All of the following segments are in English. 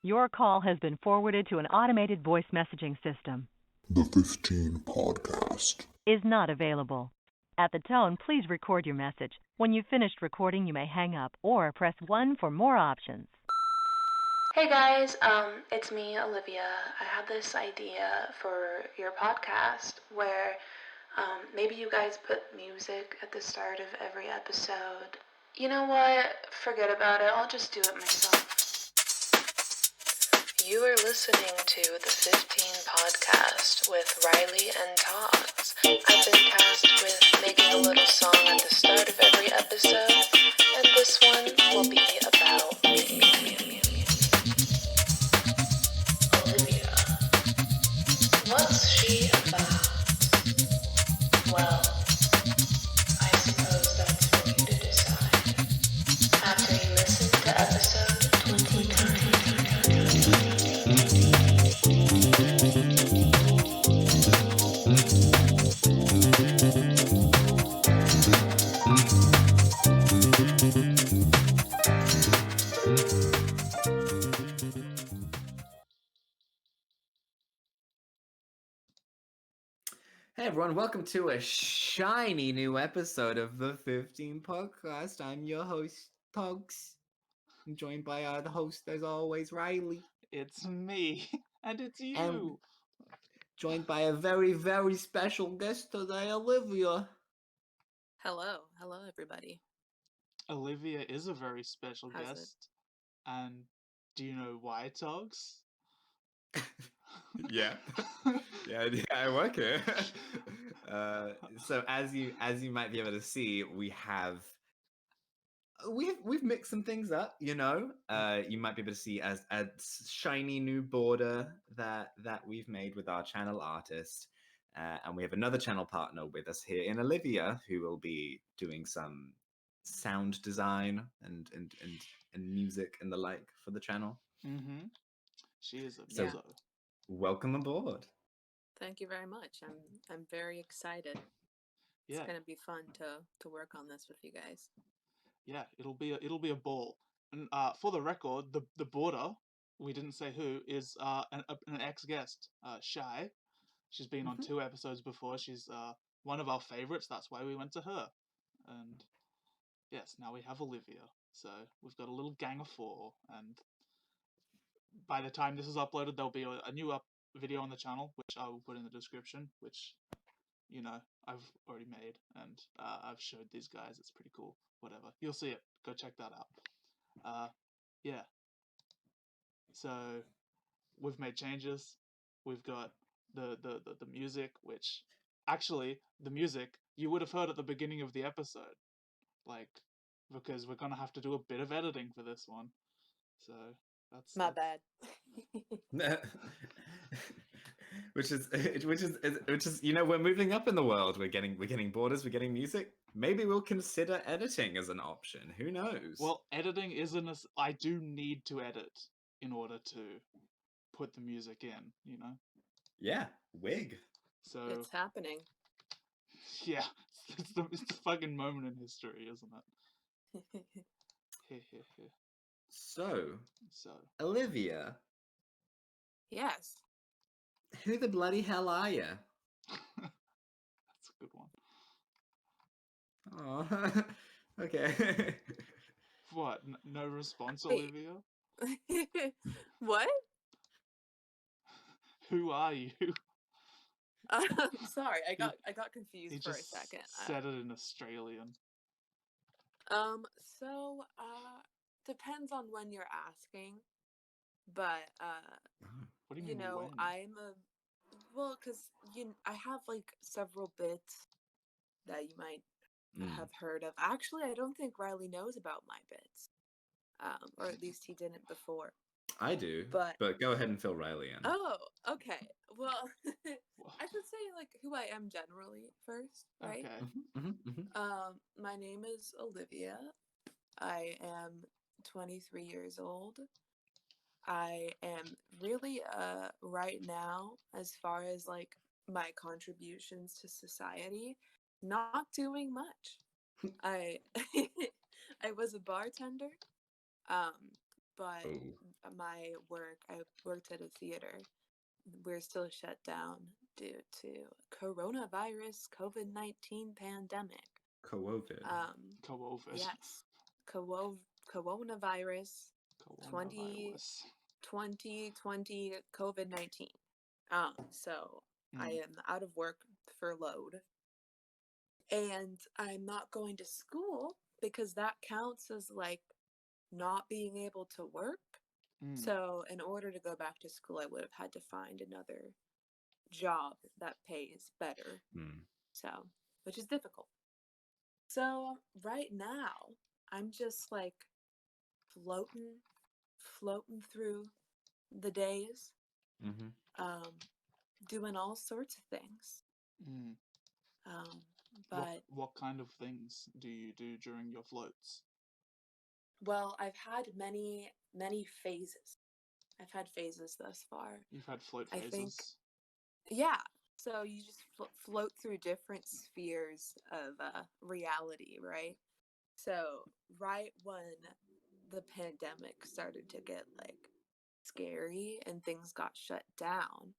Your call has been forwarded to an automated voice messaging system. The 15 podcast Is not available. At the tone, please record your message. When you've finished recording, you may hang up or press 1 for more options. Hey guys, it's me, Olivia. I had this idea for your podcast where maybe you guys put music at the start of every episode. You know what? Forget about it. I'll just do it myself. You are listening to the 15 podcast with Riley and Togs. I've been tasked with making a little song at the start of every episode, and this one will be about me. Olivia. What's she about? Well, I suppose that's for you to decide. After you listen to episode 29. Hey everyone, welcome to a shiny new episode of the 15 podcast. I'm your host, Togs. I'm joined by the host, as always, Riley. It's me, and it's you. And joined by a very, very special guest today, Olivia. Hello everybody. Olivia is a very special How's guest. And do you know why, Togs? Yeah. yeah, I work here. So as you might be able to see, we've mixed some things up, you know. You might be able to see as a shiny new border that we've made with our channel artist, and we have another channel partner with us here in Olivia, who will be doing some sound design and music and the like for the channel. Mm-hmm. She is a So- muso. Welcome aboard. Thank you very much. I'm very excited. It's Yeah, gonna be fun to work on this with you guys. yeah, it'll be a ball. And for the record, the border, we didn't say who, is an ex-guest, Shy. She's been on 2 episodes before. She's one of our favorites. That's why we went to her. And yes, now we have Olivia. So we've got a little gang of 4, and by the time this is uploaded, there'll be a new video on the channel, which I will put in the description, which, you know, I've already made, and I've showed these guys. It's pretty cool. Whatever. You'll see it. Go check that out. Yeah. So we've made changes. We've got the music, which actually the music you would have heard at the beginning of the episode, like, because we're gonna have to do a bit of editing for this one. So that's My bad. which is you know, we're moving up in the world. We're getting borders, we're getting music. Maybe we'll consider editing as an option. Who knows? Well, editing isn't I do need to edit in order to put the music in, you know. yeah, wig. So It's happening. yeah, it's the fucking moment in history, isn't it? So, So Olivia, Yes. who the bloody hell are you? that's a good one. Oh, okay. What? No response, Wait. Olivia? What? Who are you? Sorry, I got confused He for a just second. said it in Australian. So depends on when you're asking, but What do you you mean know, when? because I have like several bits that you might have heard of. Actually, I don't think Riley knows about my bits, or at least he didn't before. I do, But go ahead and fill Riley in. oh, okay. Well, I should say like who I am generally first, right? Okay. My name is Olivia. I am 23 years old. I am really right now, as far as like my contributions to society, not doing much. I I was a bartender, but Oh. my work, I worked at a theater. We're still shut down due to coronavirus COVID-19 pandemic. Co-ovid. Co-ovid. Yes, coronavirus coronavirus. 2020 COVID-19. So I am out of work, furloughed, and I'm not going to school because that counts as like not being able to work. So in order to go back to school, I would have had to find another job that pays better. So, which is difficult. So right now, I'm just like floating through the days, doing all sorts of things. But what kind of things do you do during your floats? well, I've had many phases. I've had phases thus far. You've had float phases? I think, yeah. So you just float through different spheres of reality, right? So right when the pandemic started to get like scary and things got shut down,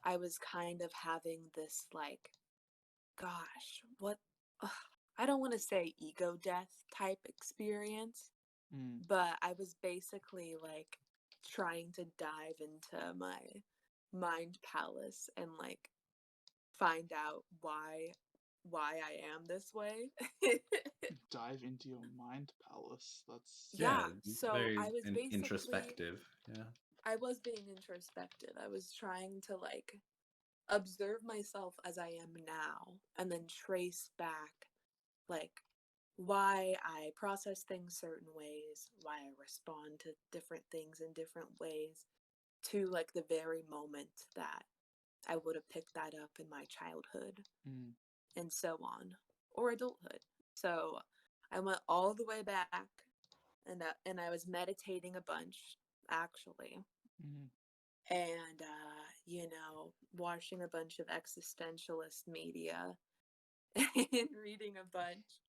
I was kind of having this like, gosh, what? Ugh, I don't want to say ego death type experience, but I was basically like trying to dive into my mind palace and like find out why I am this way. Dive into your mind palace. That's Yeah, so very I was basically introspective. Yeah. I was being introspective. I was trying to like observe myself as I am now and then trace back like why I process things certain ways, why I respond to different things in different ways, to like the very moment that I would have picked that up in my childhood and so on, or adulthood. So I went all the way back, and I was meditating a bunch, actually, and watching a bunch of existentialist media and reading a bunch.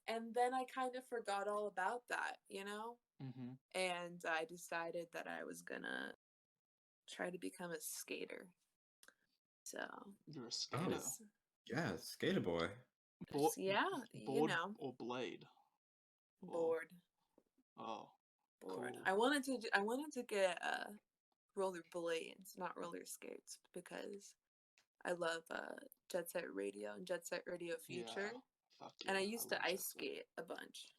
And then I kind of forgot all about that, and I decided that I was gonna try to become a skater. So you're a skater. Yeah, skater boy. Yeah, board or blade? Board. Oh, Board. cool. I wanted to get roller blades, not roller skates, because I love Jet Set Radio and Jet Set Radio Future. Yeah, and I used to love ice skate a bunch.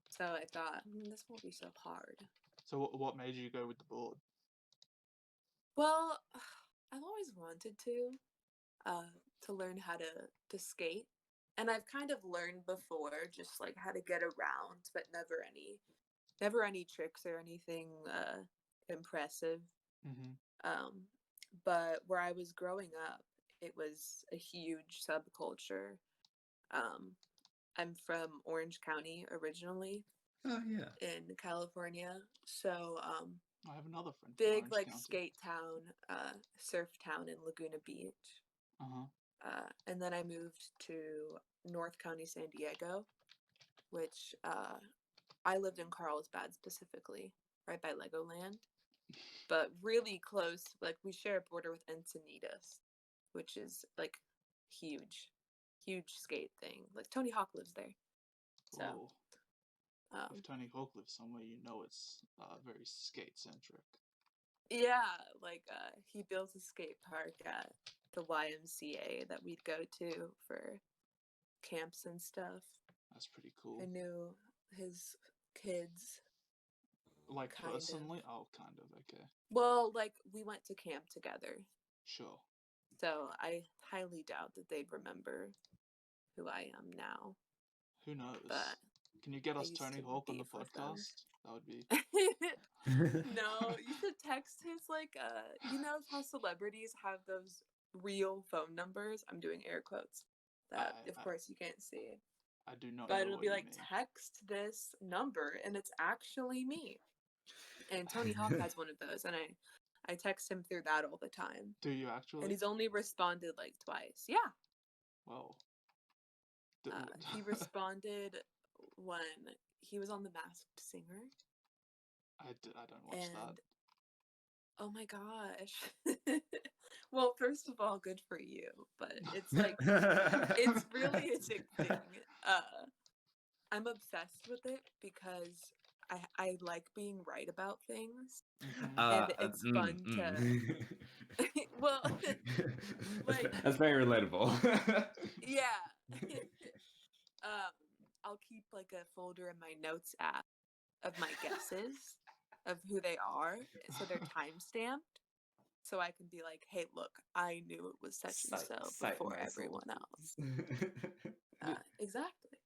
So I thought, this won't be so hard. So what made you go with the board? Well, I've always wanted to learn how to skate. And I've kind of learned before just like how to get around, but never any tricks or anything impressive. But where I was growing up, it was a huge subculture. I'm from Orange County originally. Oh yeah. In California. So I have another friend. Big Orange like County. skate town, surf town in Laguna Beach. And then I moved to North County, San Diego, which I lived in Carlsbad specifically, right by Legoland, but really close. Like we share a border with Encinitas, which is like huge skate thing. Like Tony Hawk lives there. So if Tony Hawk lives somewhere, it's very skate centric. Yeah, like he built a skate park at the YMCA that we'd go to for camps and stuff. That's pretty cool. I knew his kids. Like personally? Oh, kind of, okay. Well, like we went to camp together. Sure. So I highly doubt that they'd remember who I am now. Who knows? But can you get us Tony Hawk on the podcast? That would be... No, you should text his like you know how celebrities have those real phone numbers? I'm doing air quotes. That of course you can't see. I do not but know it'll what be you like mean. text this number and it's actually me. And Tony Hawk has one of those, and I text him through that all the time. Do you actually? And he's only responded like twice. Yeah. Whoa. He responded when he was on The Masked Singer, I don't watch that. and oh my gosh. Well, first of all, good for you, but it's like it's really addicting. I'm obsessed with it because I like being right about things, and it's fun to well, like That's very relatable. yeah. um, I'll keep like a folder in my notes app of my guesses of who they are, so they're time stamped. So I can be like, hey, look, I knew it was such and so Cite before my everyone sources. else. Exactly.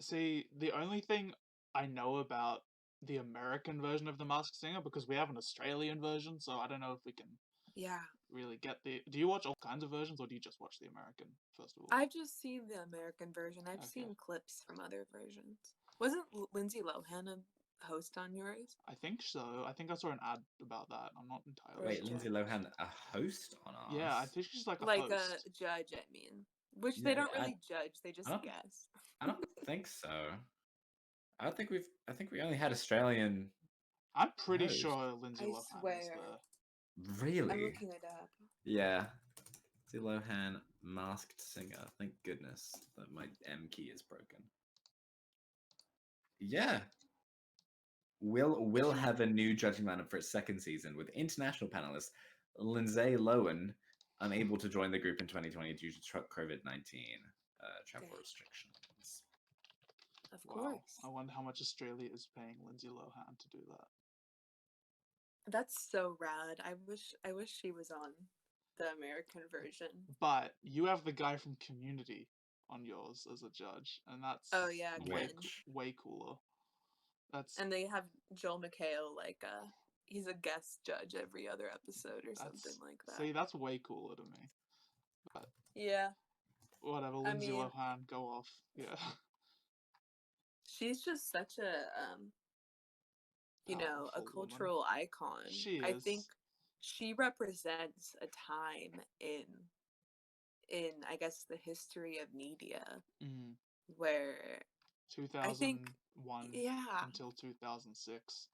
See, the only thing I know about the American version of The Masked Singer, because we have an Australian version, so I don't know if we can Yeah. really get the. Do you watch all kinds of versions, or do you just watch the American first of all? I've just seen the American version. I've Okay. seen clips from other versions. Wasn't Lindsay Lohan a host on yours? I think so. I think I saw an ad about that. I'm not entirely Wait, sure. Lindsay Lohan, a host on ours? Yeah, I think she's like a Like host. a judge, I mean. Which Yeah, they don't really judge, they just don't- guess. I don't think so. I don't think we've. I think we only had Australian. I'm pretty host. sure Lindsay I Lohan is swear. the. Really? I'm looking it up. Yeah. Lindsay Lohan, Masked Singer. Thank goodness that my M key is broken. Yeah. Will have a new judging lineup for its second season with international panelists Lindsay Lohan unable to join the group in 2020 due to COVID-19 travel Dang. restrictions. Of Wow. course. I wonder how much Australia is paying Lindsay Lohan to do that. That's so rad. I wish she was on the American version. But you have the guy from Community on yours as a judge, and that's Oh yeah, way Ken. way cooler. That's And they have Joel McHale like he's a guest judge every other episode or something that's like that. see, that's way cooler to me. But Yeah. whatever, I Lindsay mean, Lohan, go off. Yeah. she's just such a you know, a Powerful woman. cultural icon. She I is. think she represents a time in I guess the history of media where 2001 yeah, until 2006.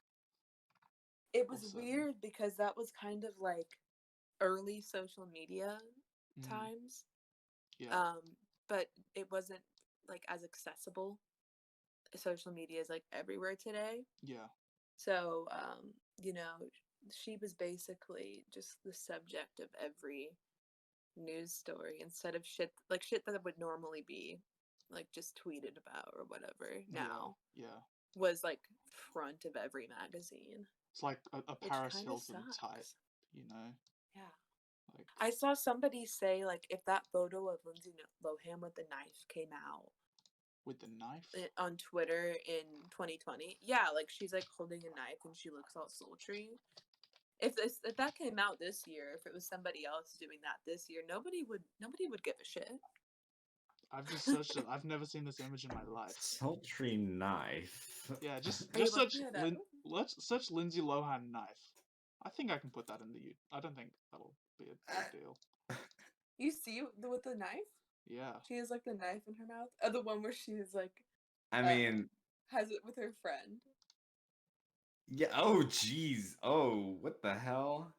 it was Awesome. weird because that was kind of like early social media times. Yeah. But it wasn't like as accessible. Social media is like everywhere today. Yeah. So, you know, she was basically just the subject of every news story instead of shit that would normally be like just tweeted about or whatever. Now Yeah. was like front of every magazine. It's like a Which Paris kinda Hilton type, sucks. you know? Yeah. Like I saw somebody say like if that photo of Lindsay Lohan with the knife came out with the knife. on Twitter in 2020, yeah, like she's like holding a knife and she looks all sultry. If that came out this year, if it was somebody else doing that this year, nobody would give a shit. I've just searched it. I've never seen this image in my life. Sultry knife. Yeah, just Are you search looking it up? let's search Lindsay Lohan knife. I think I can put that in the I don't think that'll be a big deal. You see with the knife? Yeah. She has like the knife in her mouth. The one where she's like I mean, has it with her friend. yeah. Oh, jeez. Oh, what the hell?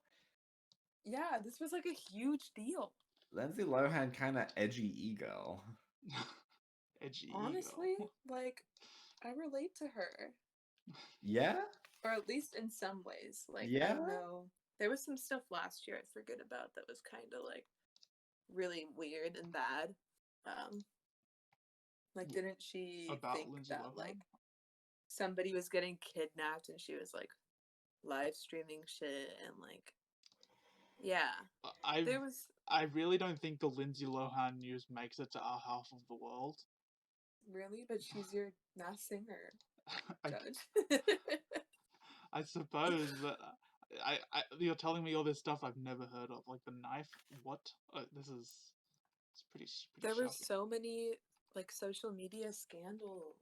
Yeah, this was like a huge deal. Lindsay Lohan, kind of edgy ego. Edgy Honestly, ego. like I relate to her. Yeah? Or at least in some ways. Like Yeah? I know there was some stuff last year I forget about that was kind of like really weird and bad. Like didn't she About think Lindsay that Lohan? like somebody was getting kidnapped and she was like live streaming shit and like yeah. I really don't think the Lindsay Lohan news makes it to our half of the world. Really? But she's your Masked Singer judge. I suppose, but you're telling me all this stuff I've never heard of, like the knife. What? It's pretty There were shocking. so many like social media scandals.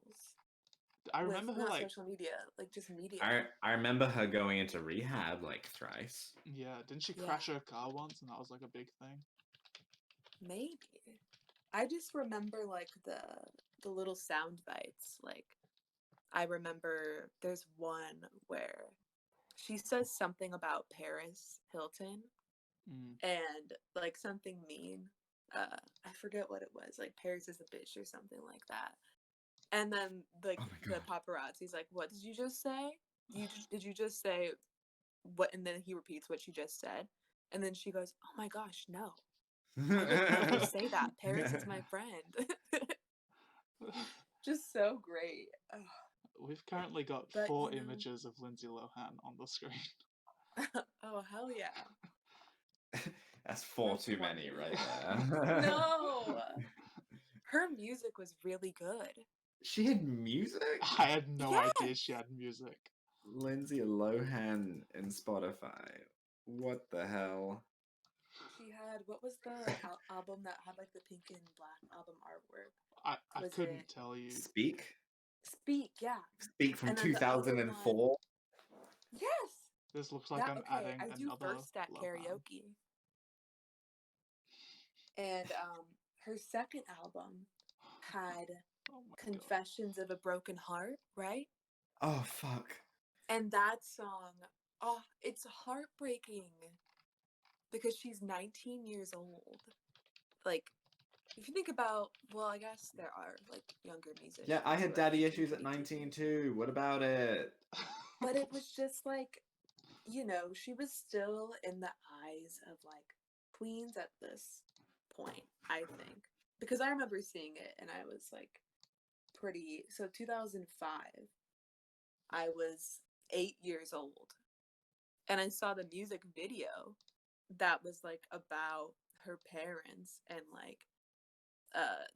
I remember her not like social media, like just media. I remember her going into rehab like thrice. yeah, didn't she Yeah. crash her car once, and that was like a big thing? Maybe. I just remember like the little sound bites, like I remember there's one where she says something about Paris Hilton Mm. and like something mean. I forget what it was, like Paris is a bitch or something like that. And then like Oh my the God. paparazzi's like, "What did you just say? Did you just say what?" And then he repeats what she just said, and then she goes, "Oh my gosh, no! I would never say that. Paris is my friend." Just so great. Ugh. We've currently got But, 4 you know- images of Lindsay Lohan on the screen. Oh hell yeah! That's 4 That's too many right wonderful. there. No, her music was really good. She had music? I had no idea Yes! she had music. Lindsay Lohan in Spotify. What the hell? She had, what was the album that had like the pink and black album artwork? I Was couldn't it tell you. Speak? Speak? Yeah. Speak from And then the other one, 2004? yes. This looks like That I'm okay. adding I do another first at Lohan. karaoke, and her second album had Oh my god. Confessions of a Broken Heart, right? Oh, fuck. And that song, oh, it's heartbreaking because she's 19 years old. Like, if you think about, well, I guess there are like younger musicians. Yeah, I who had are daddy 18, issues at 22. 19 too. What about it? But it was just like, you know, she was still in the eyes of like queens at this point, I think. Because I remember seeing it and I was like pretty, so 2005, I was 8 years old. And I saw the music video that was like about her parents and like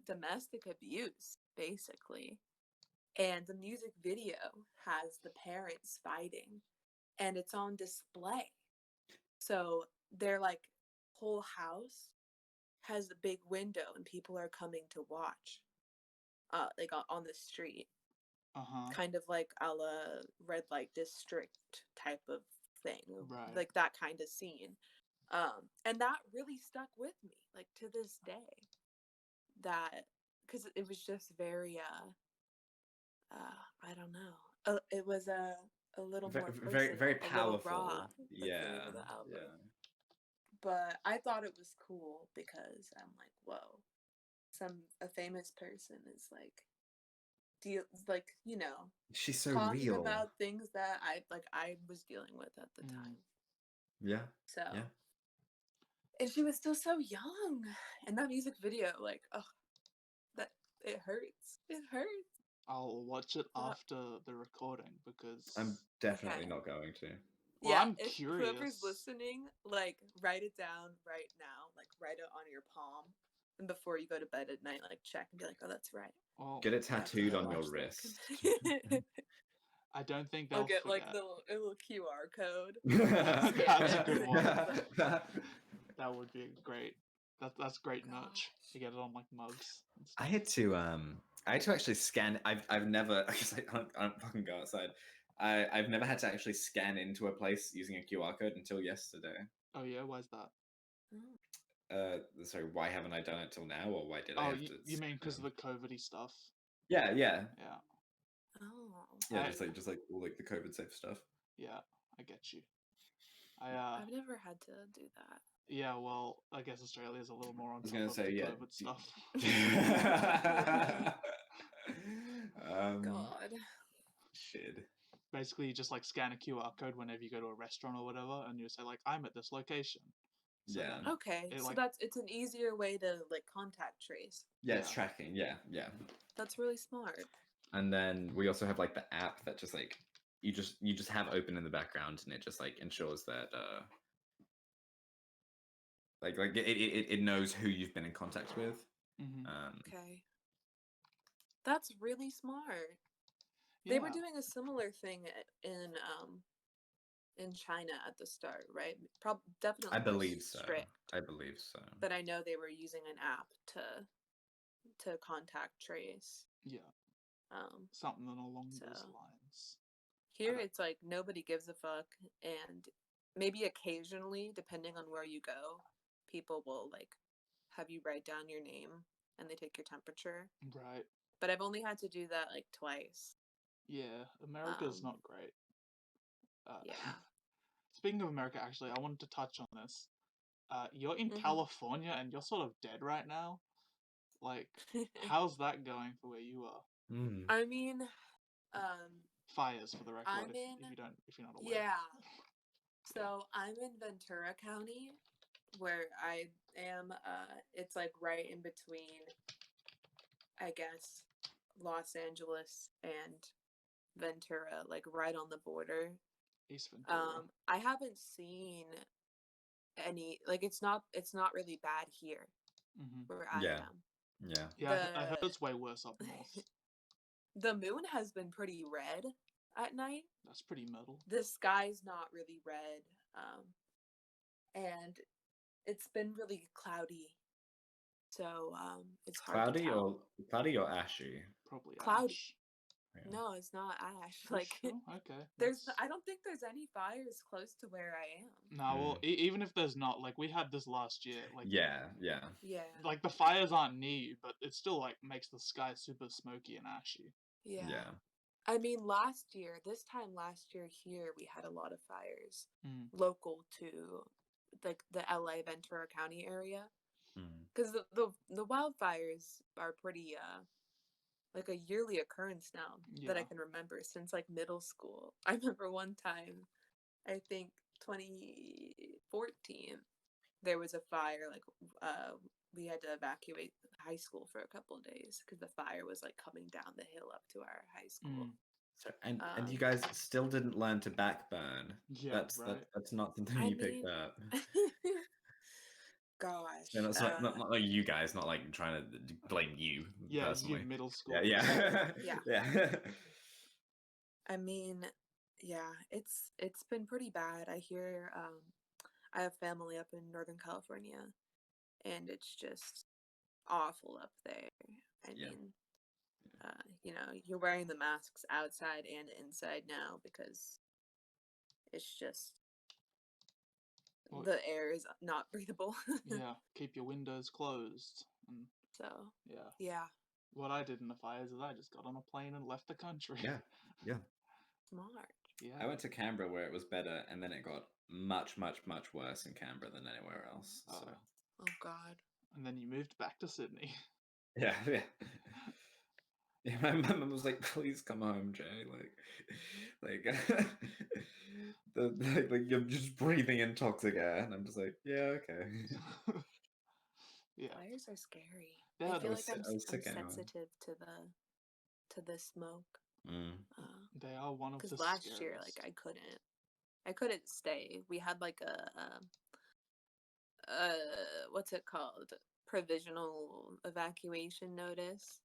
domestic abuse, basically. And the music video has the parents fighting and it's on display. So their like whole house has a big window and people are coming to watch, like on the street, Uh-huh. kind of like a la red light district type of thing, Right. like that kind of scene. And that really stuck with me, like to this day. That because it was just very, I don't know. It was a little Very, more very, personal, very a little raw. powerful. That's the Yeah, name of the album. yeah. But I thought it was cool because I'm like, whoa, a famous person is like like, you know, She's so talking real. about things that I was dealing with at the time. Yeah, So yeah. and she was still so young. And that music video, like, oh, that it hurts. It hurts. I'll watch it But- after the recording because I'm definitely Okay. not going to. Well, yeah, I'm if curious. whoever's listening, like, write it down right now. Like, write it on your palm. And before you go to bed at night, like, check and be like, oh, that's right. Well, Get it I have to tattooed go on your watch that. wrist. I don't think they'll I'll get, forget. like, a little QR code. That's a good one. But- That would be great. That's great merch. Gosh. You get it on like mugs and I stuff. had to actually scan. I've never because I don't fucking go outside. I've never had to actually scan into a place using a QR code until yesterday. Oh yeah, why's that? Sorry, why haven't I done it till now, or why did I Oh, have to? you mean because of scan? the COVID-y stuff? Yeah, yeah, Yeah, Oh. yeah. I- Just like all like the COVID safe stuff. yeah, I get you. I've never had to do that. Yeah, well, I guess Australia's a little more on was top gonna of say, the yeah, COVID stuff. God. Shit. Basically, you just like scan a QR code whenever you go to a restaurant or whatever, and you say like, "I'm at this location." So Yeah. then Okay, it, so like- it's an easier way to like contact trace. Yeah, it's Yeah. tracking. Yeah, yeah. That's really smart. And then we also have like the app that just like you just have open in the background, and it just like ensures that like it knows who you've been in contact with. Mhm. Okay. That's really smart. They were Yeah. doing a similar thing in China at the start, right? Definitely I more believe so. strict. I believe so. But I know they were using an app to contact trace. Yeah, Um, something along So- those lines. Here don't- it's like nobody gives a fuck, and maybe occasionally, depending on where you go, people will like have you write down your name and they take your temperature. Right. But I've only had to do that like twice. Yeah, America's Um, not great. yeah. Speaking of America, actually, I wanted to touch on this. You're in hmm California and you're sort of dead right now. Like, how's that going for where you are? Mm. I mean, um, Fires, for the record, I'm in. if you're not aware. Yeah. So I'm in Ventura County, where I am. It's like right in between, I guess, Los Angeles and Ventura, like right on the border. East Ventura. I haven't seen any, like, it's not really bad here hmm where I Yeah. am. Yeah. Yeah, The I heard it's way worse up north. the moon has been pretty red at night. That's pretty metal. The sky's not really red, and it's been really cloudy, so it's hard to tell. Cloudy or ashy? Probably Cloudy. ash. Yeah. No, it's not ash. You Like sure? Okay. I don't think there's any fires close to where I am. Nah, well, even if there's not, like, we had this last year, like, Yeah. Yeah. Yeah. like the fires aren't near you, but it still, like, makes the sky super smoky and ashy. Yeah. Yeah. I mean, this time last year here, we had a lot of fires Mm. local to like the LA Ventura County area. Mm. Because the wildfires are pretty like a yearly occurrence now that I Yeah. can remember since like middle school. I remember one time, I think 2014, there was a fire. Like we had to evacuate high school for a couple of days because the fire was like coming down the hill up to our high school. Mm. So, and you Um, guys still didn't learn to backburn. Yeah, That's right. that's not something I you mean, picked up. gosh, And it's not like you guys, not like trying to blame you Yeah, you personally. middle Yeah, schoolers. yeah, Yeah. yeah. I mean, yeah, it's been pretty bad. I hear I have family up in Northern California, and it's just awful up there. I Yeah. mean, you know, you're wearing the masks outside and inside now because it's just Well, the air is not breathable. yeah, keep your windows closed. And So, yeah, yeah, what I did in the fires is I just got on a plane and left the country. Yeah, yeah. smart. Yeah. I went to Canberra where it was better, and then it got much, much, much worse in Canberra than anywhere else. So Oh God. And then you moved back to Sydney. yeah, yeah. Yeah, my mum was like, "Please come home, Jay." Like, like you're just breathing in toxic air, and I'm just like, "Yeah, okay." Yeah. Fires are scary. Yeah, I I feel was like I was I'm sick anyway. sensitive to the smoke. Mm. They are one of the Because last year, scariest. like I couldn't stay. We had like a what's it called? Provisional evacuation notice.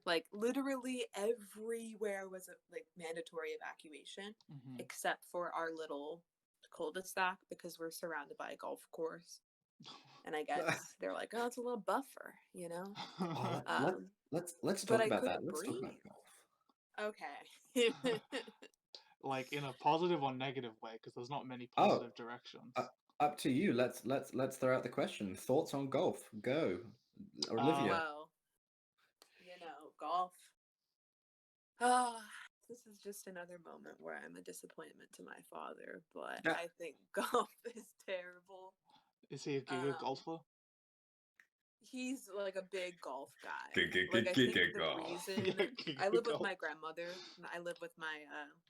Like literally everywhere was a like mandatory evacuation, Mhm. except for our little cul-de-sac because we're surrounded by a golf course. And I guess they're like, oh, it's a little buffer, you know. Oh, Um, let's but talk I about that. couldn't Let's talk breathe. about golf. Okay. Like in a positive or negative way, because there's not many Oh, positive directions. up to you. Let's throw out the question. Thoughts on golf? Go, Olivia. Well, you know, golf. Ah, this is just another moment where I'm a disappointment to my father, but Yeah. I think golf is terrible. Is he a good golfer? He's like a big golf guy. Good Like I think the golf. reason Yeah, I live with golf. my grandmother. I live with my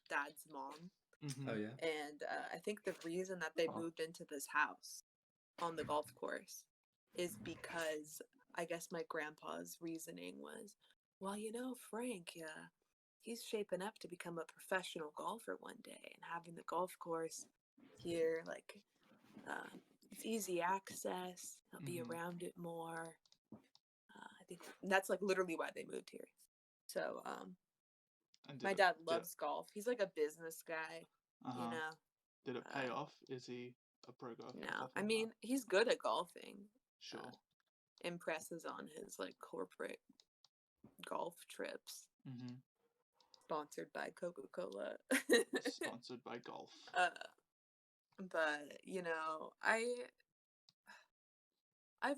dad's mom, Mhm. Oh yeah. and I think the reason that they moved into this house on the golf course is because I guess my grandpa's reasoning was, well, you know, Frank, he's shaping up to become a professional golfer one day, and having the golf course here, like, it's easy access. He'll be Mhm. around it more. I think that's like literally why they moved here. So, And my dad loves golf. He's like a business guy, you know. Did it pay off? Is he a pro golfer? No, I mean he's good at golfing. Sure. Impresses on his like corporate golf trips. Mm-hmm. Sponsored by Coca-Cola. Sponsored by golf. But you know, I've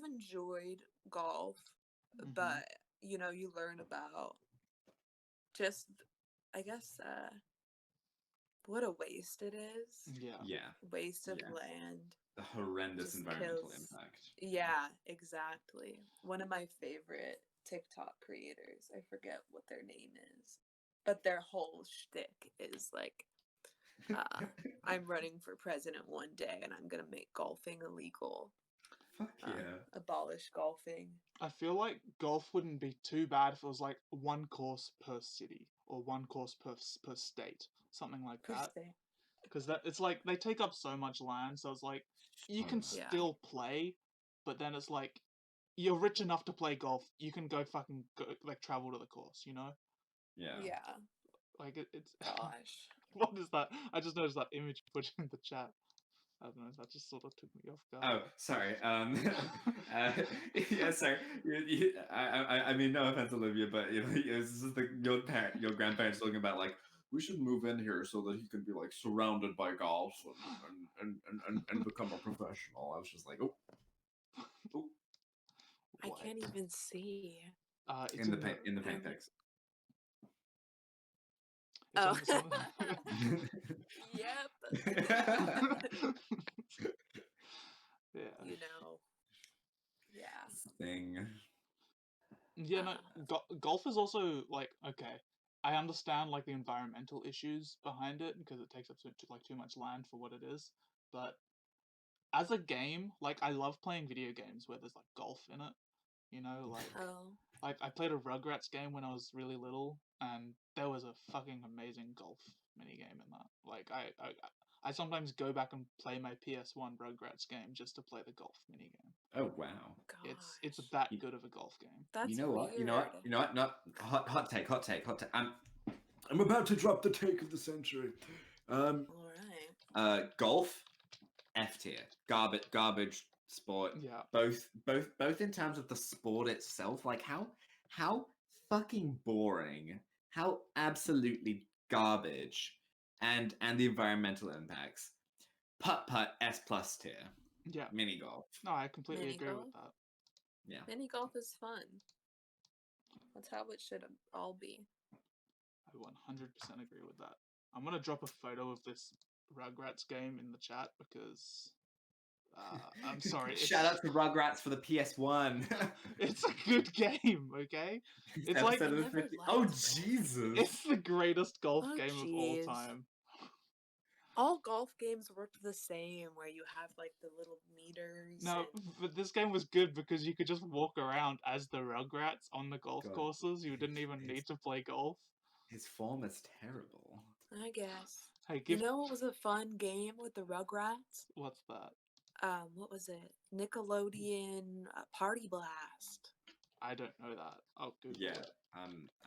enjoyed golf, but you know, you learn about just I guess what a waste it is. Yeah. Yeah, Waste of Yeah. land. the horrendous Just environmental kills. impact. Yeah, exactly. One of my favorite TikTok creators. I forget what their name is, but their whole shtick is like, I'm running for president one day, and I'm gonna make golfing illegal. Fuck yeah. Abolish golfing. I feel like golf wouldn't be too bad if it was like one course per city or one course per state, something like Per that. se. Because that it's like they take up so much land, so it's like you can Yeah. still play, but then it's like you're rich enough to play golf, you can go fucking go, like travel to the course, you know? Yeah. Yeah. Like it's Gosh. what is that? I just noticed that image you put in the chat. I don't know. That just sort of took me off guard. Oh, sorry. Yeah, sorry. I mean, no offense, Olivia, but you know, this is your grandparents talking about like we should move in here so that he can be like surrounded by golf and become a professional. I was just like, oh, oh, I What? can't even see. It's in the paint I'm- pics. It's Oh. on some... Yep. Yeah. You know. Yeah. Thing. Yeah, no, golf is also like okay. I understand like the environmental issues behind it because it takes up like too much land for what it is. But as a game, like I love playing video games where there's like golf in it. You know, Oh. like I played a Rugrats game when I was really little, and there was a fucking amazing golf minigame in that. Like I sometimes go back and play my PS1 Rugrats game just to play the golf minigame. Oh wow. It's Gosh. that good of a golf game. That's You know what? weird. You know what? You know what? Not hot take. I'm about to drop the take of the century. All right. Golf, F tier, garbage sport. Yeah. Both in terms of the sport itself, like how fucking boring, how absolutely garbage, and the environmental impacts. Putt S plus tier, Yeah. mini golf. No, I completely Mini agree golf? with that. Yeah. Mini golf is fun. That's how it should all be. I 100% agree with that. I'm gonna drop a photo of this Rugrats game in the chat because I'm sorry. Shout out to Rugrats for the PS1. It's a good game, okay? It's Episode like of the never 50 liked Oh Rugrats. Jesus! it's the greatest golf Oh, game of all jeez. time. All golf games work the same, where you have like the little meters. No, and... but this game was good because you could just walk around as the Rugrats on the golf God, courses. You didn't even need to play golf. His form is terrible. I guess. Hey, You know what was a fun game with the Rugrats? What's that? What was it? Nickelodeon Party Blast. I don't know that. Oh, Google Yeah. it.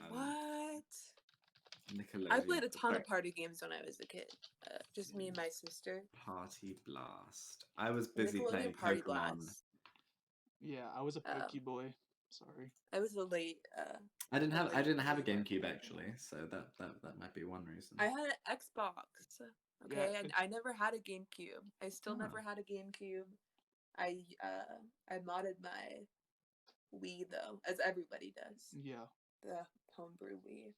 What? Nickelodeon. I played a ton sorry, of party games when I was a kid. Just me and my sister. Party Blast. I was busy playing Nickelodeon Party Pokemon. Blast. Yeah, I was a pokey boy. Sorry. I was a late. I didn't have a late GameCube bloomer. actually, so that might be one reason. I had an Xbox. Okay, Yeah, and I never had a GameCube. I still never had a GameCube. I modded my Wii though, as everybody does. Yeah. The homebrew Wii.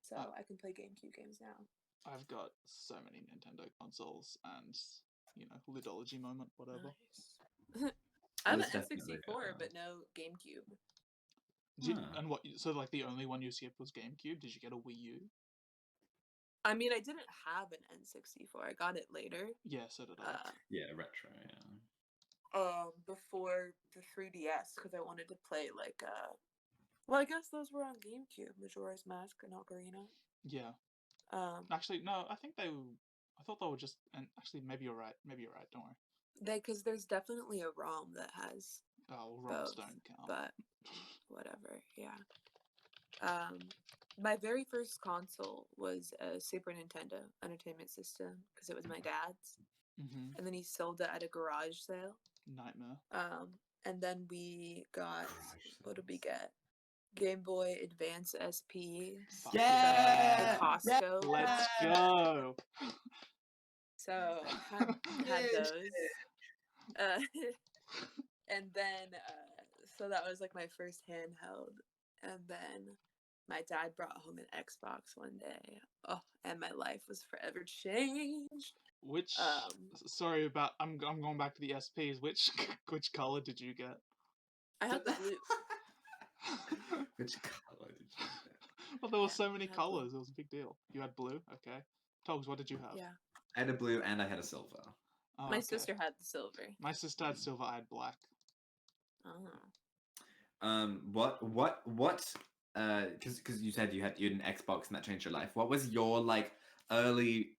So I can play GameCube games now. I've got so many Nintendo consoles and, you know, Lidology moment, whatever. Nice. I have was an definitely N64, but no GameCube. And what? So like the only one you skipped was GameCube. Did you get a Wii U? I mean, I didn't have an N64. I got it later. Yeah, so did I. Yeah, retro. Yeah. Before the 3DS, because I wanted to play like well, I guess those were on GameCube. Majora's Mask and Ocarina. Yeah. Um, Actually, no. I think I thought they were just. And actually, maybe you're right. Maybe you're right. Don't worry. because there's definitely a ROM that has Oh, ROMs both, don't count. but whatever. Yeah. My very first console was a Super Nintendo Entertainment System because it was my dad's, and then he sold it at a garage sale. Nightmare. And then we got what did we get? Game Boy Advance SP. Yeah! The Costco. Let's go. So had those. And then so that was like my first handheld, and then my dad brought home an Xbox one day. Oh, and my life was forever changed. Which Um, sorry about I'm going back to the SPs. Which which color did you get? I had the blue. Which color did you get? Well, there were Yeah, so many I had blue. colors. It was a big deal. You had blue, okay. Togs, what did you have? Yeah, I had a blue and I had a silver. Oh, my okay. sister had the silver. My sister had silver. I had black. Oh. What because you said you had an Xbox and that changed your life. What was your like early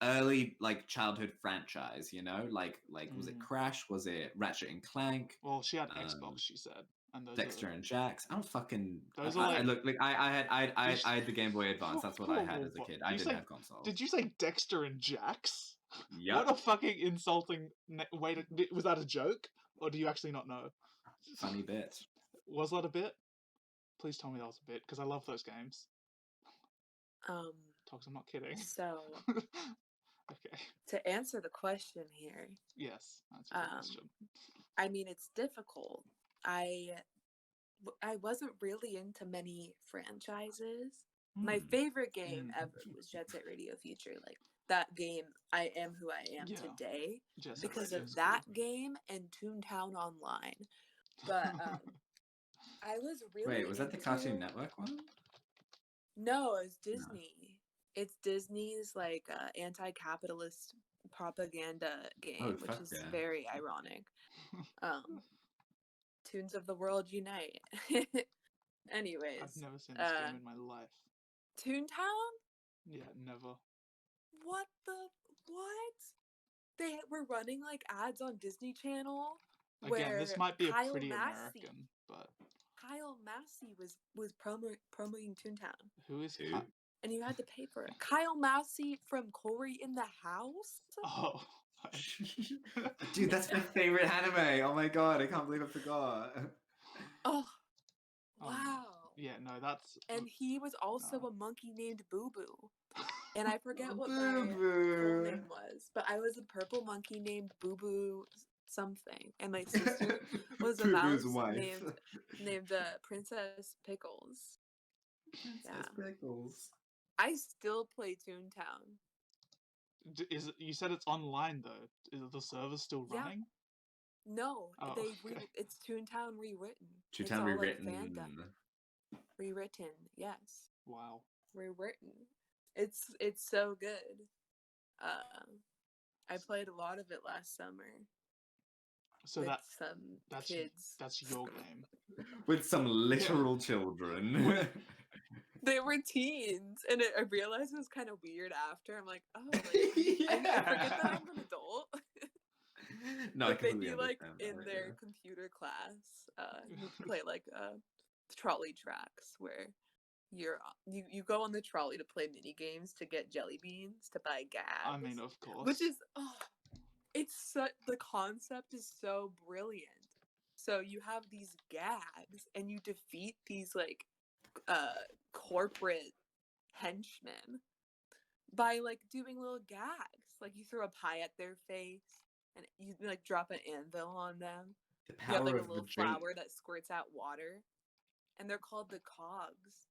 like childhood franchise? You know, like was it Crash? Was it Ratchet and Clank? Well, she had Um, Xbox, she said, and those Dexter are and Jax. I don't fucking. those I, are I like. look like I Did had the Game Boy Advance. That's what I had as a What? kid. I You didn't say? have console. Did you say Dexter and Jax? Yep. What a fucking insulting way to. Was that a joke, or do you actually not know? Funny bit. Was that a bit? Please tell me that was a bit, because I love those games. Togs, I'm not kidding. So Okay. to answer the question here, Yes, that's the question. I mean, it's difficult. I wasn't really into many franchises. My favorite game ever was Jet Set Radio Future. Like that game, I am who I am Yeah. today Jet Set because Radio of is that cool. game and Toontown Online. But I was really Wait, was that the Cartoon Network one? No, it's Disney. It's Disney's like anti-capitalist propaganda game, which is very ironic. Tunes of the World Unite. Anyways, I've never seen this game in my life. Toontown? Yeah, never. What? They were running like ads on Disney Channel. Again, this might be Kyle a pretty Massey, American, but Kyle Massey was promoting Toontown. Who is Who? And you had to pay for it. Kyle Massey from Corey in the House? Oh. Dude, that's my favorite anime. Oh my god, I can't believe I forgot. Oh, wow. Yeah, no, that's... And he was also a monkey named Boo Boo. And I forget what my Boo-boo. full name was, but I was a purple monkey named Boo Boo something. And my sister was a mouse named Princess Pickles. Princess Pickles. I still play Toontown. You said it's online though. Is the server still running? No, Oh, it's Toontown rewritten. Toontown rewritten. Like fandom. Rewritten, yes. Wow. Rewritten. It's so good. I played a lot of it last summer. So with that's kids. That's your game. With some literal children. They were teens, and I realized it was kind of weird after. I'm like, oh, like, I forget that I'm an adult. No, but I completely they'd be like understand in their computer class, you play like trolley tracks where you go on the trolley to play mini games to get jelly beans to buy gas. I mean, of course. Which is the concept is so brilliant. So you have these gags and you defeat these like corporate henchmen by like doing little gags. Like you throw a pie at their face and you like drop an anvil on them. The You have power like a of little the drink. flower that squirts out water. And they're called the cogs.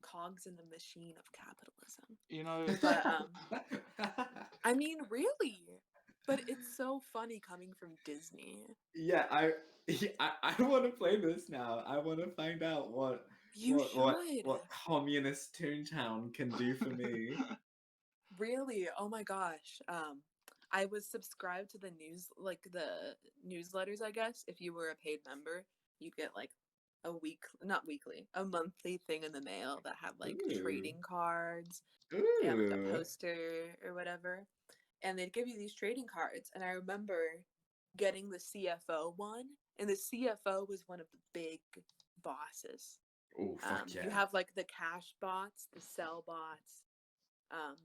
Cogs in the machine of capitalism. You know, but I mean, really. But it's so funny coming from Disney. Yeah, I want to play this now. I want to find out what communist Toontown can do for me. Really? Oh my gosh. I was subscribed to the newsletters, I guess. If you were a paid member, you get like a monthly thing in the mail that had like trading cards and like a poster or whatever. And they'd give you these trading cards. And I remember getting the CFO one, and the CFO was one of the big bosses. Oh, fuck yeah. You have like the cash bots, the sell bots,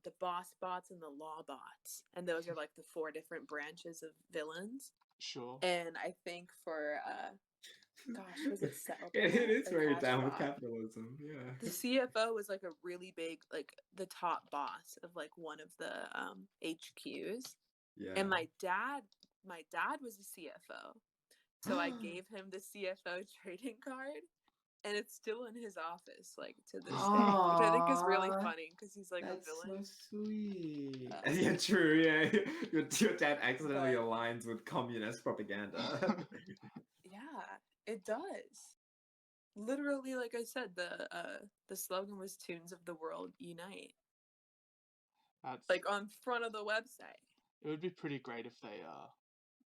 the boss bots, and the law bots. And those are like the 4 different branches of villains. Sure. And I think for was it sell? It is very down with capitalism, yeah. The CFO was like a really big, like the top boss of like one of the HQs. Yeah. And my dad was a CFO. So I gave him the CFO trading card. and it's still in his office, like, to this day, which I think is really Aw, funny because he's like a that's villain. so sweet. Uh, Yeah, true. Yeah, your dad accidentally But- aligns with communist propaganda. yeah, it does. Literally, like I said, the slogan was "Tunes of the World Unite," That's like on front of the website. it would be pretty great if they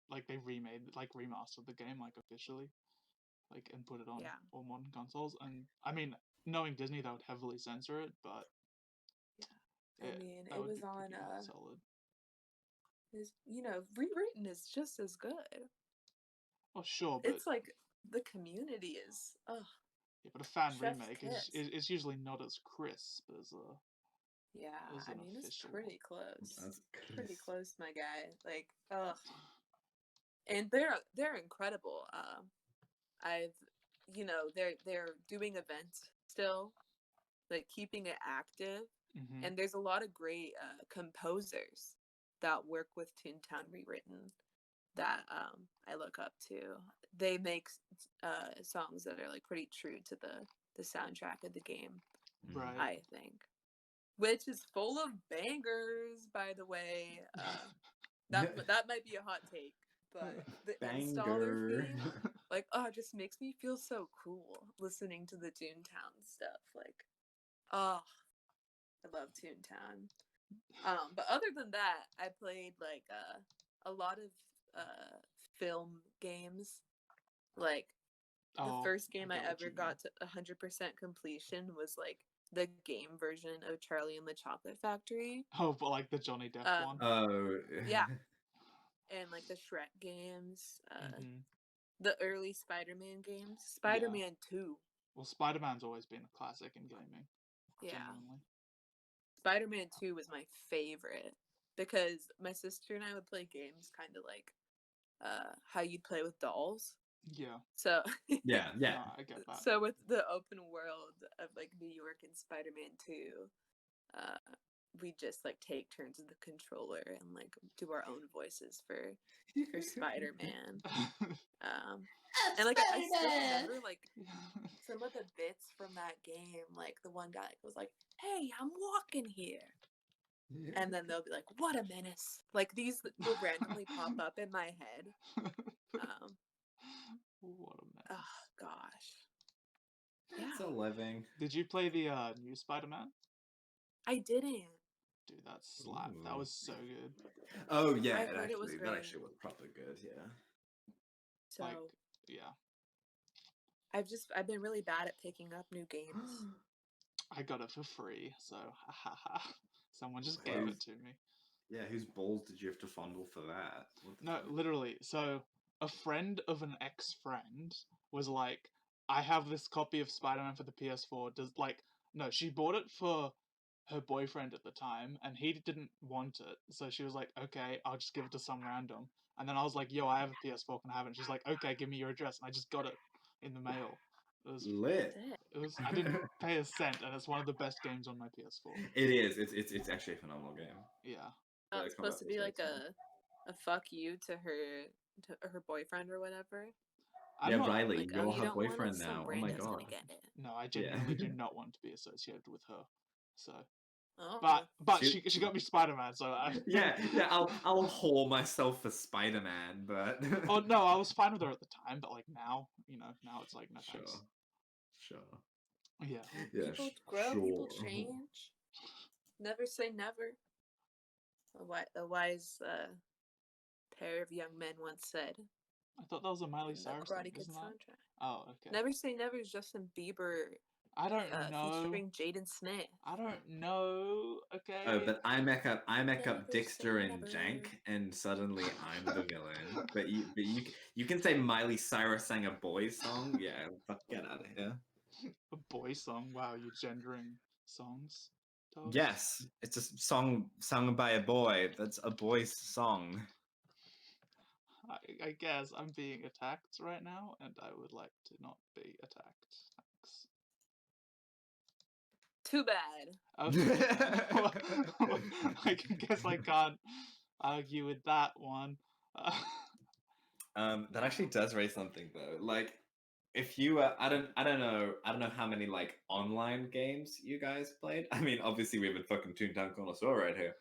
like they remastered the game like officially, like and put it on Yeah. all modern consoles. And I mean, knowing Disney, they would heavily censor it, but I mean, that it would was be on pretty solid. is rewritten is just as good. Oh sure, but It's like the community is yeah, but a fan chef's remake kiss. is usually not as crisp as Yeah, as I an mean, it's official pretty one. close. That's Pretty crisp. close, my guy. Like, and they're incredible. I've, they're doing events still, like keeping it active, Mm-hmm. and there's a lot of great composers that work with Toontown Rewritten that I look up to. They make songs that are like pretty true to the soundtrack of the game, Right. I think, which is full of bangers, by the way. That might be a hot take, but the installer Banger. theme, like, it just makes me feel so cool listening to the Toontown stuff. Like, I love Toontown. But other than that, I played like a lot of film games. Like the first game I get what ever you mean. got to 100% completion was like the game version of Charlie and the Chocolate Factory. Oh, but like the Johnny Depp one. Oh. Yeah. And like the Shrek games, Mm-hmm. the early Spider-Man games, Spider-Man 2. Well, Spider-Man's always been a classic in gaming. Yeah. Genuinely. Spider-Man 2 was my favorite because my sister and I would play games kind of like how you'd play with dolls. Yeah. So Yeah. No, I get that. So with the open world of like New York and Spider-Man 2, we just like take turns with the controller and like do our own voices for Spider-Man. And like I still remember like some of the bits from that game. Like the one guy was like, "Hey, I'm walking here." And then they'll be like, "What a menace!" Like these will randomly pop up in my head. What a mess. Oh gosh. It's a living. Did you play the new Spider-Man? I didn't. Dude, that slapped. That Ooh. was so good. Oh yeah, I heard it was that great. actually was proper good. Yeah. So Like, yeah. I've been really bad at picking up new games. I got it for free, so someone just Wow. gave it to me. Yeah, whose balls did you have to fondle for that? What the No, fuck? literally. So a friend of an ex-friend was like, I have this copy of Spider-Man for the PS4. She bought it for her boyfriend at the time, and he didn't want it. So she was like, okay, I'll just give it to some random. And then I was like, yo, I have a PS4, can I have it? And she's like, okay, give me your address. And I just got it in the mail. Lit. I didn't pay a cent, and it's one of the best games on my PS4. It is. It's actually a phenomenal game. Yeah. It's supposed to be like a fuck you to her boyfriend or whatever. Yeah, Riley, like, you're you her don't want it, boyfriend some now. Oh my random's god. gonna get it. No, I genuinely do not want to be associated with her. So, Oh. but she got me Spider-Man, so I... yeah. I'll whore myself for Spider-Man, but Oh no, I was fine with her at the time, but like now, now it's like no sure, thanks. sure. Yeah. Yeah, People grow, sure. people change. Never say never. A wise pair of young men once said. I thought that was a Miley in the Cyrus Karate thing, Kid isn't that? soundtrack. Oh, okay. Never Say Never is Justin Bieber. I don't know. Featuring Jaden Smith. I don't know. Okay. Oh, but I make up Never Dexter say and never. Jank, and suddenly I'm the villain. But you can say Miley Cyrus sang a boys song. Yeah, fuck, get out of here. A boy song. Wow, you're gendering songs. Dogs? Yes, it's a song sung by a boy. That's a boy's song. I guess I'm being attacked right now, and I would like to not be attacked. Thanks. Too bad. Okay. I guess I can't argue with that one. That actually does raise something though. Like, if you I don't know how many like online games you guys played. I mean, obviously we have a fucking Toontown Connoisseur right here.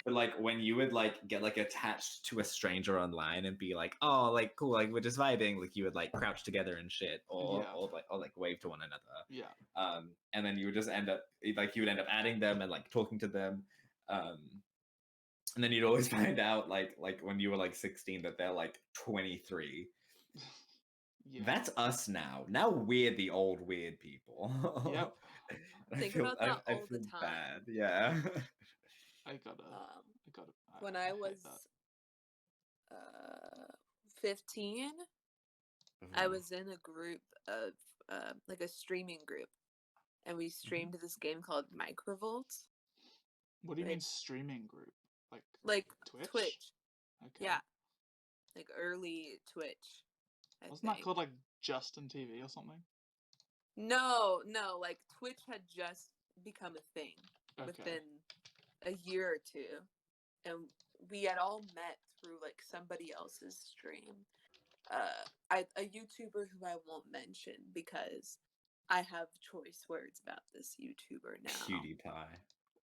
But like when you would like get like attached to a stranger online and be like, oh, like cool, like we're just vibing, like you would like crouch together and shit, Yeah. or like wave to one another. Yeah. And then you would just end up like you would end up adding them and like talking to them. Um, and then you'd always find out like when you were like 16 that they're like 23. Yeah. That's us now. Now we're the old weird people. Yep. Think about that I all the feel time. bad. Yeah. I gotta. When I I hate was that. 15, I was in a group of like a streaming group, and we streamed this game called Microvolt. What do you mean which- streaming group? Like Twitch? Twitch. Okay. Yeah. Like early Twitch. I Wasn't that think. called like Justin TV or something? No, like Twitch had just become a thing Okay. within a year or two, and we had all met through like somebody else's stream. A YouTuber who I won't mention because I have choice words about this YouTuber now. PewDiePie.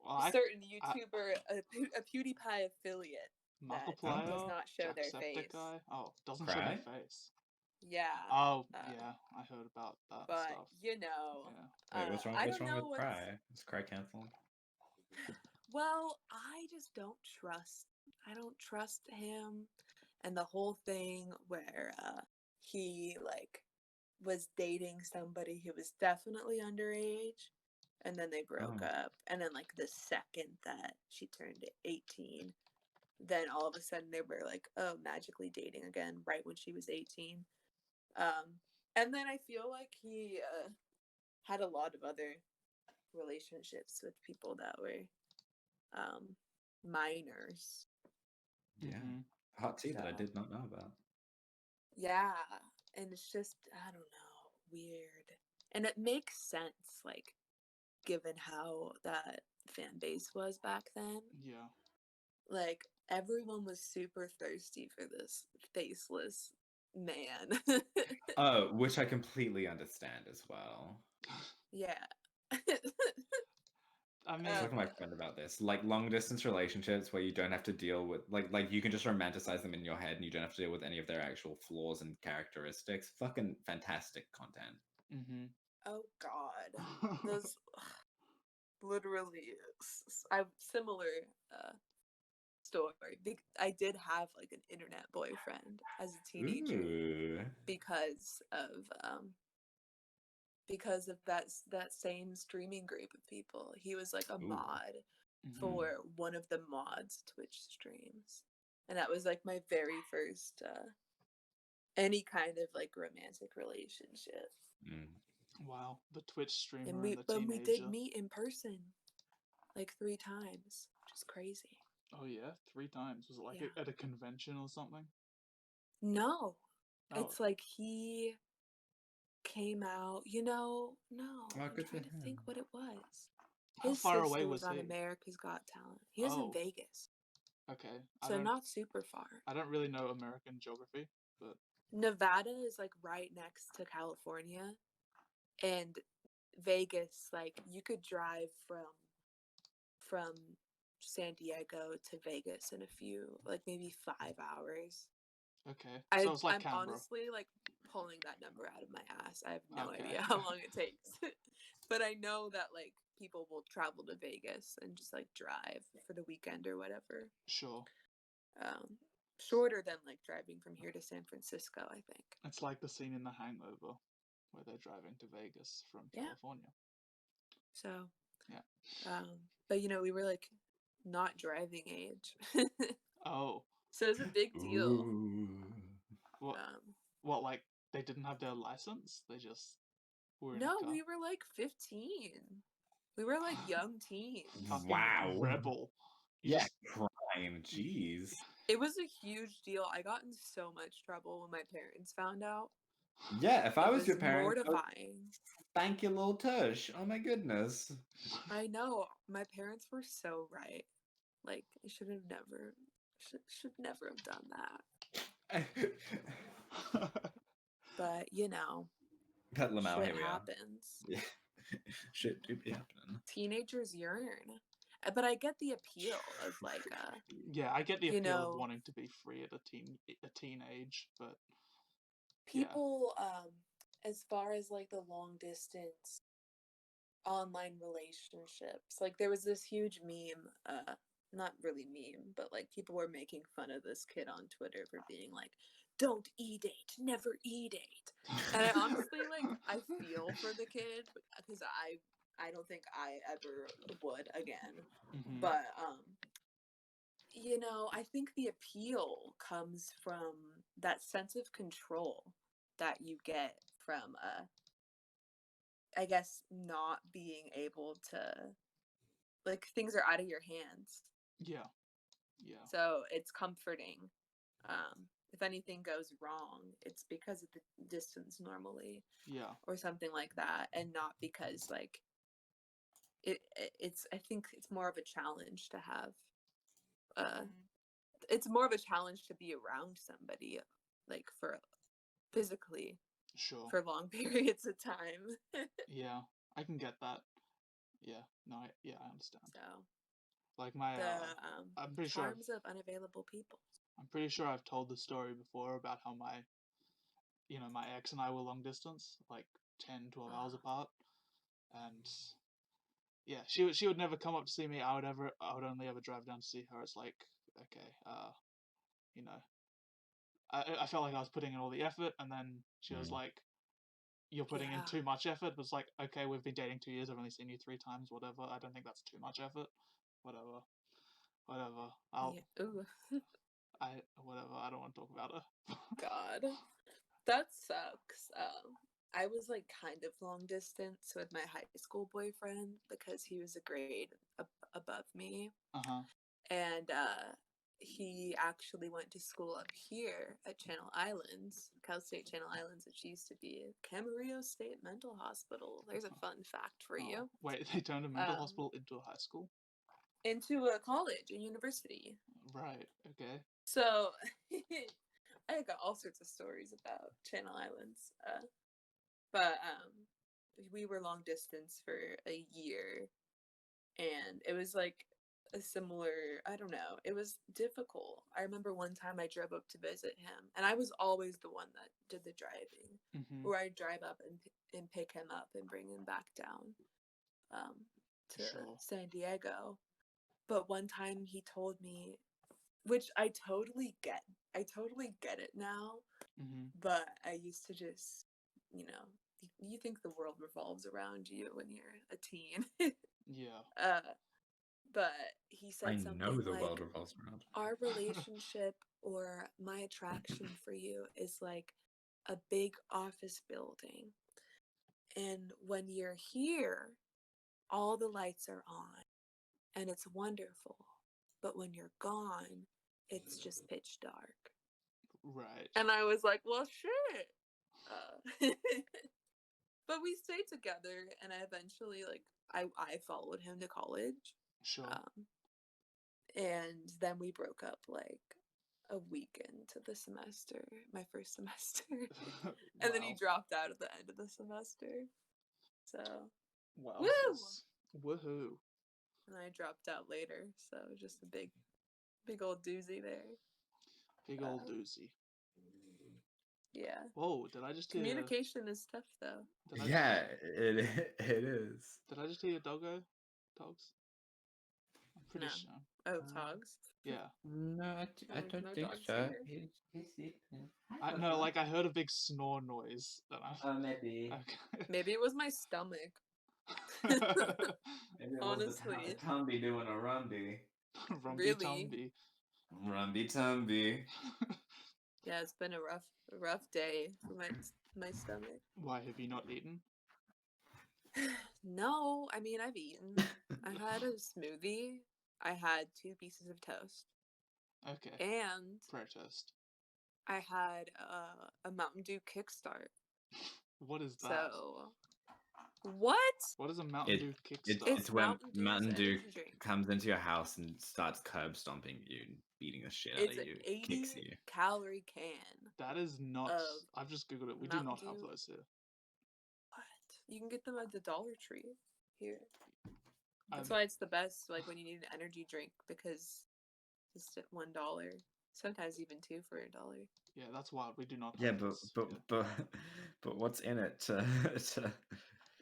Well, A certain YouTuber, a PewDiePie affiliate that Markiplier, does not show their face. Jacksepticeye. Oh, doesn't show their face. Yeah. Oh, yeah, I heard about that but stuff. you know, Yeah. Wait, what's wrong? I What's don't wrong know with Cry? Is Cry canceled? Well, I just don't trust. I don't trust him, and the whole thing where he like was dating somebody who was definitely underage, and then they broke up, and then like the second that she turned 18, then all of a sudden they were like, oh, magically dating again right when she was 18. And then I feel like he had a lot of other relationships with people that were minors. Yeah. Mm-hmm. Hot tea that I did not know about. Yeah, and it's just, I don't know, weird. And it makes sense, like, given how that fan base was back then. Yeah. Like, everyone was super thirsty for this faceless man. Oh, which I completely understand as well. Yeah. I mean, I was talking to my friend about this. Like long distance relationships where you don't have to deal with like you can just romanticize them in your head and you don't have to deal with any of their actual flaws and characteristics. Fucking fantastic content. mm-hmm. Oh God, those literally. I similar story. I did have like an internet boyfriend as a teenager. Ooh. because of that same streaming group of people. He was like a Ooh. mod Mm-hmm. for one of the mods Twitch streams, and that was like my very first any kind of like romantic relationship. Wow, the Twitch streamer And and we the but teenager. we did meet in person like 3 times, which is crazy. Oh yeah, 3 times. Was it like Yeah. at a convention or something? No, Oh. it's like he came out, no, Oh, I'm good for trying to think him. what it was. How His far sister away was was on he? America's Got Talent. He was in Oh. Vegas, Okay. so not super far. I don't really know American geography, but Nevada is like right next to California, and Vegas, like you could drive from San Diego to Vegas in a few, like maybe 5 hours. okay. So it's like I'm Canberra. honestly like pulling that number out of my ass. I have no Okay. idea how long it takes. But I know that like people will travel to Vegas and just like drive for the weekend or whatever. Sure. Shorter than like driving from here to San Francisco, I think. It's like the scene in The Hangover where they're driving to Vegas from California. So, yeah. But we were like not driving age. Oh. So it's a big deal. Ooh. What, like they didn't have their license? They just were in No, a car? we were like 15. We were like young teens. Fucking Wow. rebel. Yeah, crime. Jeez. It was a huge deal. I got in so much trouble when my parents found out. Yeah, if I was your It was parent, mortifying. spank your little tush. Oh my goodness. I know. My parents were so right. Like, I should never have done that. But But Lamau, shit here we are. happens. Yeah. Shit do be happening. Teenagers yearn. But I get the appeal of like Yeah, I get the you appeal of know, wanting to be free at a teenage, but people as far as like the long distance online relationships. Like there was this huge meme, not really meme, but like people were making fun of this kid on Twitter for being like, "Don't e-date, never e-date." And I honestly like I feel for the kid because I don't think I ever would again. mhm. But I think the appeal comes from that sense of control that you get from I guess not being able to, like, things are out of your hands. Yeah, yeah, So it's comforting. If anything goes wrong, it's because of the distance normally yeah, or something like that, and not because like it's I think it's more of a challenge to have it's more of a challenge to be around somebody like for physically sure. for long periods of time. Yeah, I can get that. Yeah, no, I understand. So Like my, the I'm pretty sure charms of unavailable people. I'm pretty sure I've told the story before about how my ex and I were long distance, like 10, 12 hours apart, and yeah, she would never come up to see me. I would only ever drive down to see her. It's like, okay, you know, I felt like I was putting in all the effort, and then she was like, "You're putting in Yeah. too much effort." It was like, okay, we've been dating 2 years. I've only seen you 3 times. Whatever. I don't think that's too much effort. Whatever. Whatever. Yeah. Ooh. Whatever. I don't want to talk about her. God, that sucks. I was like kind of long distance with my high school boyfriend because he was a grade above me, Uh-huh. and he actually went to school up here at Channel Islands, Cal State Channel Islands, which used to be Camarillo State Mental Hospital. There's a fun fact for you. Wait, they turned a mental hospital into a high school? Into a college, a university. Right. Okay. So I got all sorts of stories about Channel Islands. But we were long distance for a year, and it was like a similar, I don't know, it was difficult. I remember one time I drove up to visit him, and I was always the one that did the driving, Mm-hmm. where I'd drive up and pick him up and bring him back down to Sure. San Diego. But one time he told me, which I totally get it now, Mm-hmm. but I used to just, you think the world revolves around you when you're a teen. Yeah. But he said I something know the like, world revolves around. our relationship or my attraction for you is like a big office building. And when you're here, all the lights are on and it's wonderful. But when you're gone, it's just pitch dark. Right. And I was like, well, shit. But we stayed together, and I eventually, like, I followed him to college. Sure. And then we broke up, like, a week into the semester, my first semester. And then he Wow. dropped out at the end of the semester. So, Wow. woo! Woohoo. And I dropped out later, so just a big old doozy there. Big old doozy. Yeah. Whoa, did I just hear... Communication is tough, though. Yeah, it is. Did I just hear dogs? I'm pretty No. sure. Oh, Togs? Yeah. No, I there's don't no think dogs so. here. He's sleeping. No, like I heard a big snore noise. Maybe. Okay. Maybe it was my stomach. Maybe it Honestly. was the Tumby doing a rumby. Rumby Really? tumby. Rumby Tumby. Yeah, it's been a rough day for my stomach. Why have you not eaten? No, I mean I've eaten. I had a smoothie. I had 2 pieces of toast. Okay. And Protest. I had a Mountain Dew Kickstart. What is that? So, what? What is a Mountain Dew Kickstart? It's when Mountain Dew's Mountain Dew energy drink. comes into your house and starts curb stomping you beating the shit out It's of an you, 80 kicks you. calorie can. That is nuts. Of I've just googled it. We do Mountain not have Dew. those here. What? You can get them at the Dollar Tree here. That's I'm- why it's the best, like when you need an energy drink, because it's at $1. Sometimes even two for $1. Yeah, that's wild. We do not. Yeah, Have but this but here. but but what's in it? To...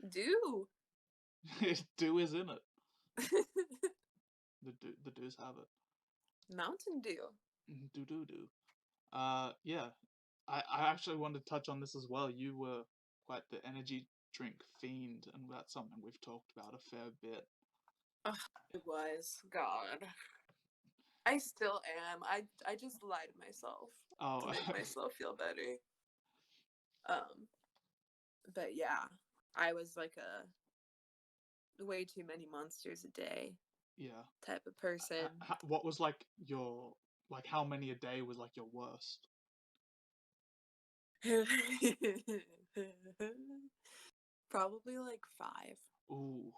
Do. Dew is in it. The Dews have it. Mountain Dew. Do. Yeah. I actually wanted to touch on this as well. You were quite the energy drink fiend, and that's something we've talked about a fair bit. It was. God. I still am. I just lie to myself Oh, to make myself feel better. But yeah, I was like a way too many monsters a day yeah. type of person. What was like your how many a day was like your worst? Probably like 5. Ooh,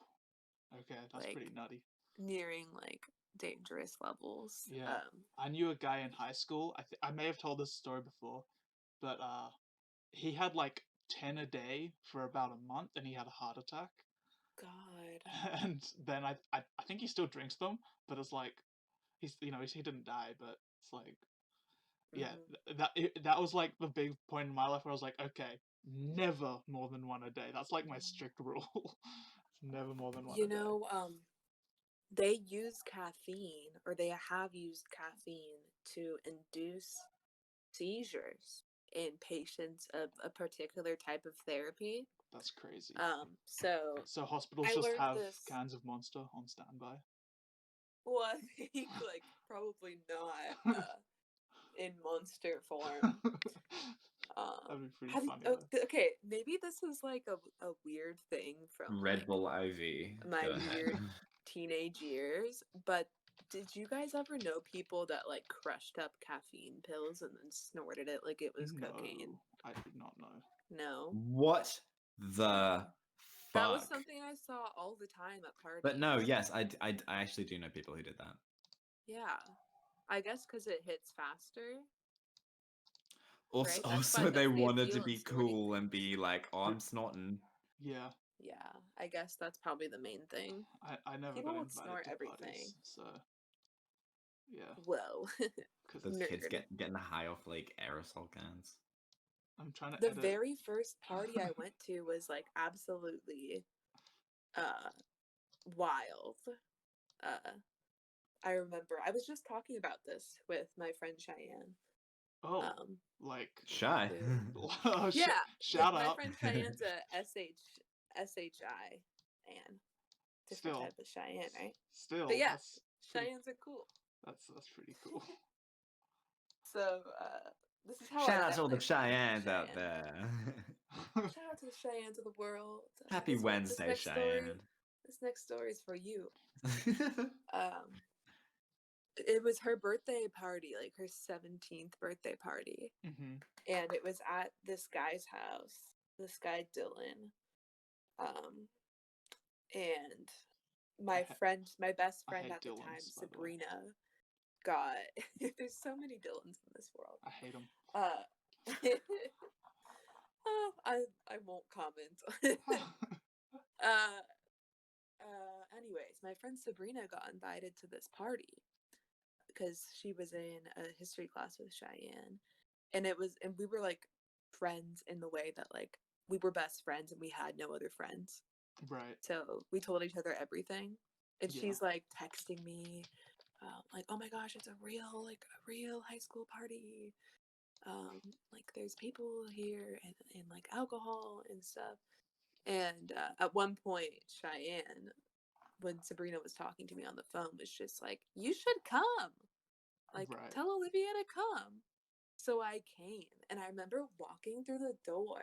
okay, that's Like, pretty nutty. nearing like dangerous levels. Yeah, I knew a guy in high school. I may have told this story before, but he had like 10 a day for about a month, and he had a heart attack. God. And then I think he still drinks them, but it's like he didn't die, but it's like yeah, that was like the big point in my life where I was like, okay, never more than one a day. That's like my strict rule. Never more than one a day. They use caffeine, or they have used caffeine to induce seizures in patients of a particular type of therapy. That's crazy. So hospitals I just learned have this. cans of Monster on standby. Well, I think like probably not in monster form. That'd be pretty funny. Okay, maybe this is like a weird thing from Red like Bull IV. my Go ahead. weird teenage years, but did you guys ever know people that like crushed up caffeine pills and then snorted it like it was cocaine? I did not know. No. What the That was fuck? something I saw all the time at parties. But no, yes, I actually do know people who did that. Yeah. I guess because it hits faster. Also, Right? also they that's the wanted to appeal in be snorting cool and things. be like, oh, I'm snorting. Yeah. Yeah, I guess that's probably the main thing. I never People got would invited snort to everything. parties, so yeah. Whoa. Those kids Nerd. getting high off like aerosol cans. I'm trying to The edit. very first party I went to was like absolutely wild. I remember I was just talking about this with my friend Cheyenne. Oh, like Shy. Yeah, shout my out. friend Cheyenne's a SHI and different Still. type of Cheyenne, right? Still, But yeah, pretty, Cheyennes are cool. that's pretty cool. So this is how Shout I out met to all my the friend Cheyennes out Cheyenne. there. Shout out to the Cheyennes of the world. Happy Wednesday, this Cheyenne. This next story is for you. It was her birthday party, like her 17th birthday party. Mm-hmm. And it was at this guy's house, this guy Dylan. And my best friend at the Dylans, time, by the way. Sabrina, got there's so many Dylans in this world. I hate them. I won't comment. Anyways, my friend Sabrina got invited to this party because she was in a history class with Cheyenne, and we were like friends in the way that like we were best friends and we had no other friends. Right. So we told each other everything, and Yeah. she's like texting me, like, "Oh my gosh, it's a real high school party. Like there's people here and like alcohol and stuff." And at one point, Cheyenne, when Sabrina was talking to me on the phone, was just like, "You should come. Like, Right. tell Olivia to come." So I came, and I remember walking through the door,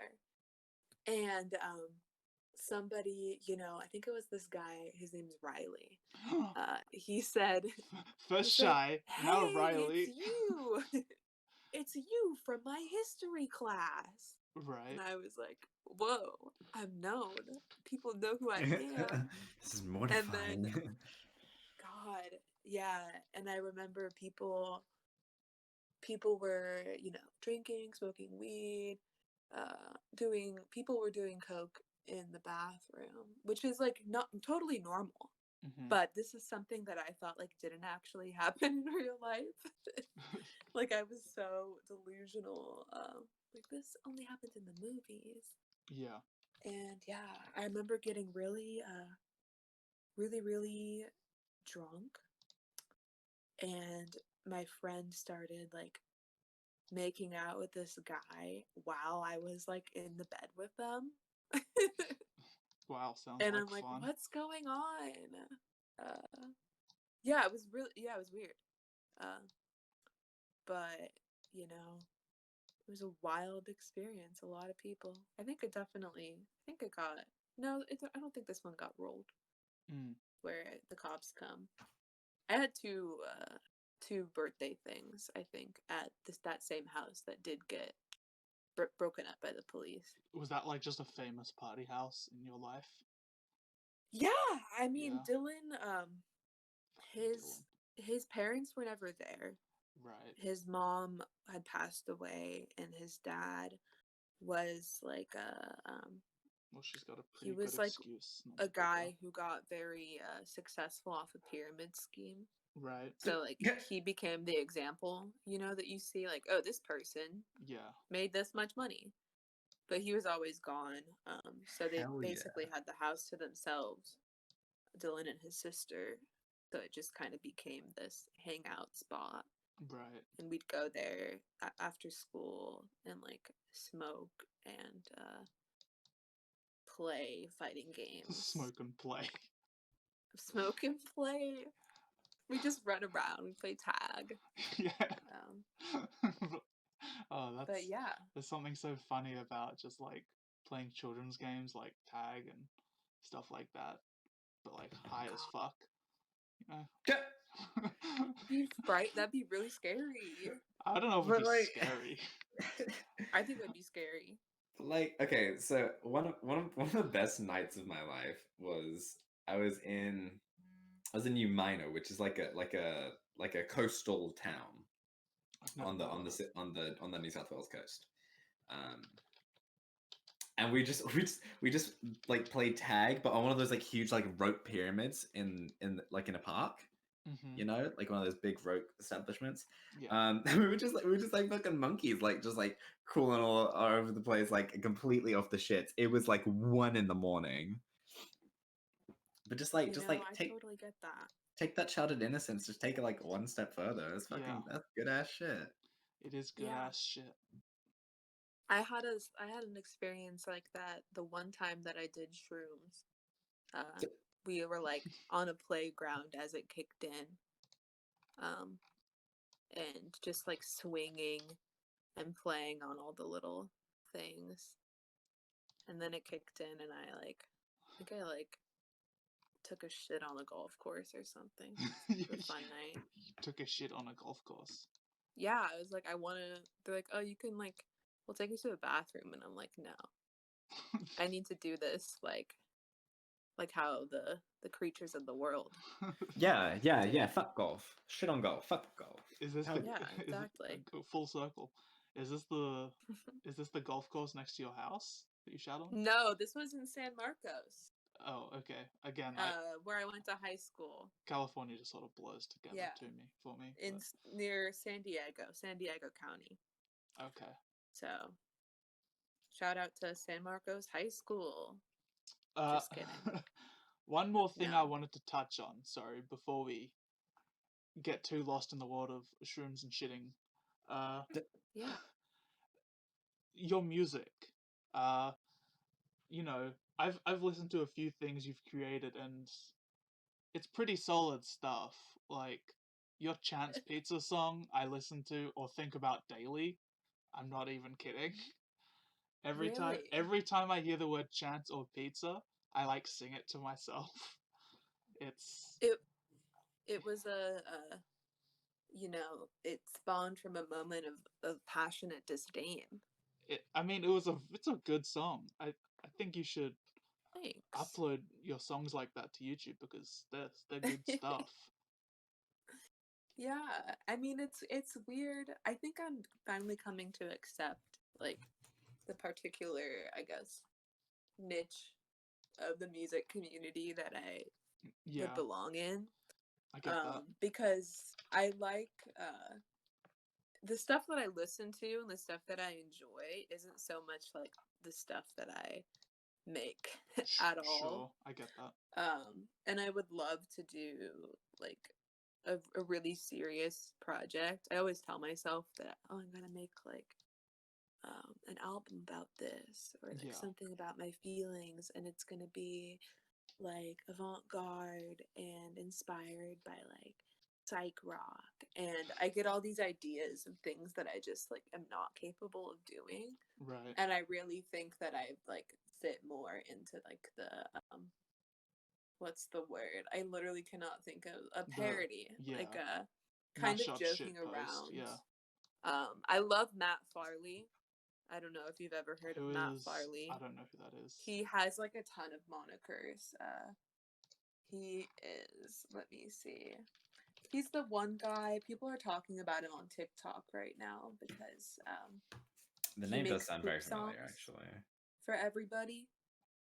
and somebody, I think it was this guy, his name's Riley. He said, First Shy, "Hey, now Riley." it's you. It's you from my history class." Right. And I was like, "Whoa, I'm known. People know who I am." This is mortifying. And then, God, yeah, and I remember people were, drinking, smoking weed, people were doing coke in the bathroom, which is like not totally normal. But this is something that I thought like didn't actually happen in real life. Like I was so delusional. Like this only happens in the movies. Yeah. And yeah, I remember getting really, really, really drunk, and my friend started like making out with this guy while I was like in the bed with them. Wow, sounds And like I'm like, fun. what's going on? Yeah, it was weird. Uh, but it was a wild experience. A lot of people. I think it got. No, I don't think this one got rolled. Mm. Where the cops come. I had two birthday things, I think, at that same house that did get broken up by the police. Was that like just a famous party house in your life? Yeah, I mean Yeah. Dylan, Dylan. his parents were never there. Right. His mom had passed away, and his dad was like Well, she's got a he pretty good was like excuse not a to go guy who got very successful off a pyramid scheme. there. Right. So like he became the example, that you see like, oh, this person Yeah. made this much money. But he was always gone. So they Hell basically yeah. had the house to themselves, Dylan and his sister. So it just kind of became this hangout spot. Right. And we'd go there after school and like smoke and play fighting games. Smoke and play. Smoke and play. We just run around. We play tag. Yeah. But yeah. There's something so funny about just like playing children's games like tag and stuff like that, but like high as fuck. You know? That'd be really scary. I don't know if it'd be scary. I think it would be scary. Like, okay, so one of the best nights of my life was I was in New Minor, which is like a coastal town I've never heard of it. on the New South Wales coast. And we just like played tag, but on one of those like huge like rope pyramids in a park. Mm-hmm. Like one of those big rope establishments. Yeah. We were just like fucking monkeys, like just like crawling all over the place, like completely off the shits. It was like 1 a.m. But I take totally get that. take that childhood innocence, just take it like one step further. Yeah. That's good ass shit. It is good ass shit. I had an experience like that the one time that I did shrooms. We were like on a playground as it kicked in, and just like swinging and playing on all the little things, and then it kicked in, and I think I took a shit on a golf course or something. It was a fun night. You took a shit on a golf course. Yeah, I was like, they're like, oh, you can like, we'll take you to the bathroom, and I'm like, no, I need to do this like how the creatures of the world. Yeah. Fuck golf. Shit on golf. Fuck golf. Is this Yeah, exactly. full circle? Is this the golf course next to your house that you shot on? No, this was in San Marcos. Oh, okay. Again, where I went to high school. California just sort of blurs together for me. Near San Diego County. Okay. So, shout out to San Marcos High School. Just kidding. One more thing I wanted to touch on, sorry, before we get too lost in the world of shrooms and shitting. Yeah. Your music. I've listened to a few things you've created, and it's pretty solid stuff. Like your Chance Pizza song, I listen to or think about daily. I'm not even kidding. Every time I hear the word chance or pizza, I like sing it to myself. It was it spawned from a moment of passionate disdain. It's a good song. I think you should Thanks. upload your songs like that to YouTube because they're good stuff. Yeah, I mean it's weird. I think I'm finally coming to accept like the particular, I guess, niche of the music community that I would Yeah, belong in. I get that. Because I like the stuff that I listen to and the stuff that I enjoy isn't so much like the stuff that I make at all. Sure, I get that. And I would love to do like a really serious project. I always tell myself that, oh, I'm gonna make like an album about this or like Yeah. something about my feelings, and it's gonna be like avant-garde and inspired by like psych rock, and I get all these ideas of things that I just like am not capable of doing, Right. and I really think that I like fit more into like the what's the word? I literally cannot think of a parody, like Yeah. a kind of Mashup joking shit post. around. Yeah. I love Matt Farley. I don't know if you've ever heard of Who Matt is? Farley. I don't know who that is. He has like a ton of monikers. He is, let me see. He's the one guy, people are talking about him on TikTok right now because The he name does makes sound poop very familiar, songs actually. for everybody.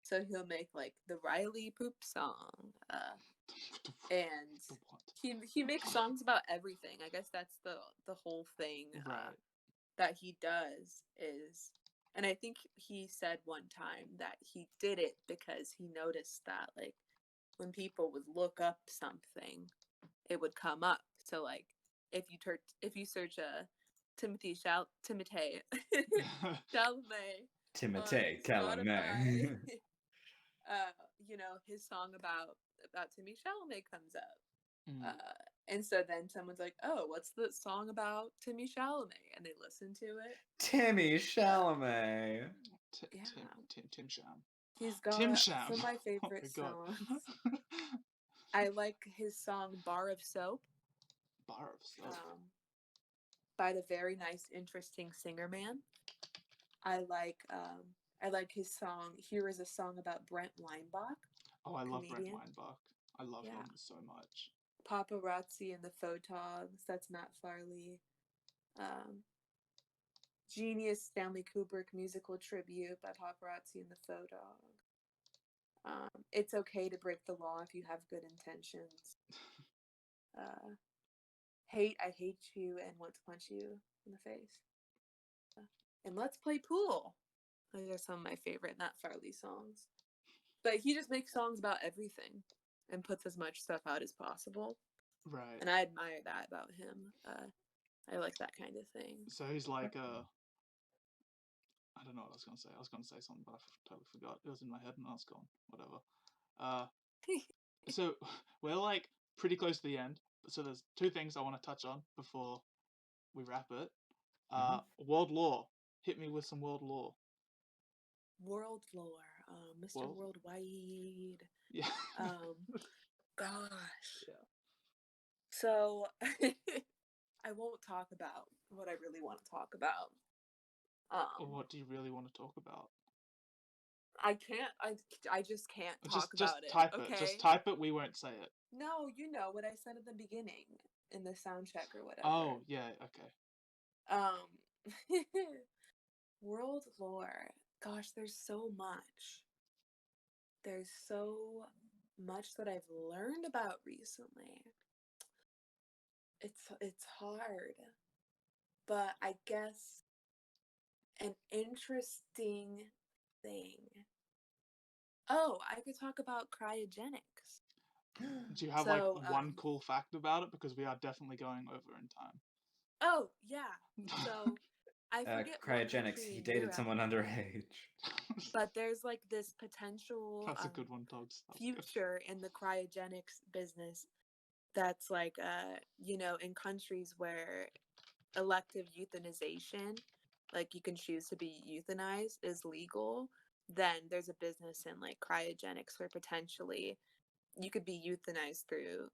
So he'll make like the Riley poop song. And The what? he makes songs about everything. I guess that's the whole thing Right. that he does is, and I think he said one time that he did it because he noticed that like when people would look up something, it would come up. So like if you search a Timothée Chalamet on Timothée Spotify, Chalamet. you know, his song about Timmy Chalamet comes up. Mm. And so then someone's like, "Oh, what's the song about Timmy Chalamet?" And they listen to it. Timmy Chalamet. Yeah, Tim Sham. he's Tim got Sham. some of my Oh my favorite god. songs. I like his song "Bar of Soap" Bar of soap. by the very nice, interesting singer man. I like his song. Here is a song about Brent Weinbach, Oh, I love Brent comedian. Weinbach. I love Yeah. him so much. Paparazzi and the Photogs. That's Matt Farley. Genius Stanley Kubrick musical tribute by Paparazzi and the Photog. It's okay to break the law if you have good intentions. I hate you and want to punch you in the face. And let's play pool. Those are some of my favorite Matt Farley songs. But he just makes songs about everything and puts as much stuff out as possible. Right. And I admire that about him. I like that kind of thing. So he's like I don't know what I was gonna say. I was gonna say something, but I totally forgot. It was in my head and now it's gone. Whatever. So we're like pretty close to the end. So there's two things I want to touch on before we wrap it. World lore. Hit me with some world lore. World lore. Mr. Worldwide. Yeah. Gosh. Yeah. So I won't talk about what I really want to talk about. What do you really want to talk about? I can't. I just can't talk Just about it. type Okay? it. Just type it. We won't say it. No, you know what I said at the beginning in the sound check or whatever. Oh yeah. Okay. World lore. Gosh, there's so much. There's so much that I've learned about recently. It's hard. But I guess an interesting thing. Oh, I could talk about cryogenics. Do you have like one cool fact about it? Because we are definitely going over in time. Oh yeah. So I forget what Cryogenics. country He in dated Europe, someone underage. but there's like this potential That's a good one, Togs. future in the cryogenics business that's like you know, in countries where elective euthanization, like you can choose to be euthanized, is legal, then there's a business in like cryogenics where potentially you could be euthanized through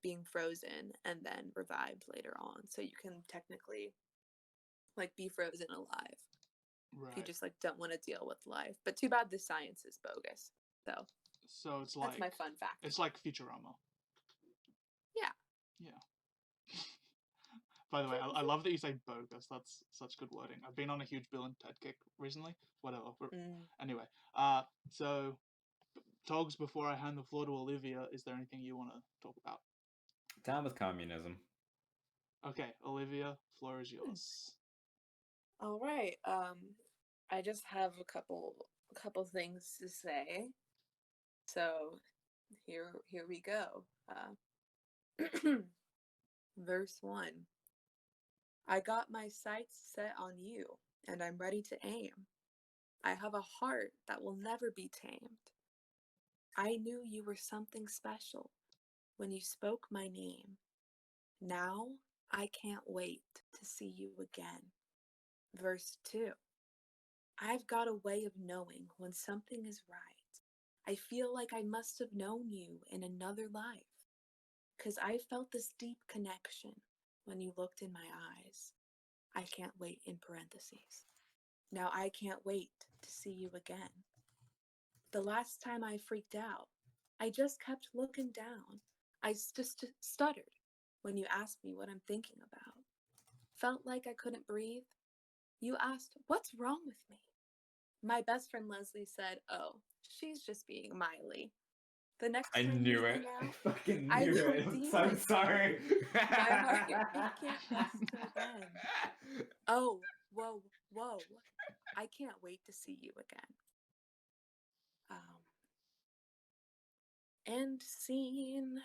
being frozen and then revived later on. So you can technically like be frozen alive. Right. If you just like don't want to deal with life. But too bad the science is bogus. So it's like that's my fun fact. It's like Futurama. Yeah. Yeah. By the way, I love that you say bogus. That's such good wording. I've been on a huge Bill and Ted kick recently. Whatever. Anyway, so Togs, before I hand the floor to Olivia, is there anything you want to talk about? Down with communism. Okay, Olivia, floor is yours. All right. I just have a couple things to say. So here we go. Verse 1. I got my sights set on you, and I'm ready to aim. I have a heart that will never be tamed. I knew you were something special when you spoke my name. Now I can't wait to see you again. Verse 2. I've got a way of knowing when something is right. I feel like I must have known you in another life, 'cause I felt this deep connection when you looked in my eyes. I can't wait in parentheses. Now I can't wait to see you again. The last time I freaked out, I just kept looking down. I just stuttered when you asked me what I'm thinking about. Felt like I couldn't breathe. You asked, what's wrong with me? My best friend Leslie said, oh, she's just being Miley. The next I time knew we it. hang out, I fucking I knew will it. I'm deem so myself sorry. my heart, it can't rest again. Oh, whoa, whoa. I can't wait to see you again. End scene.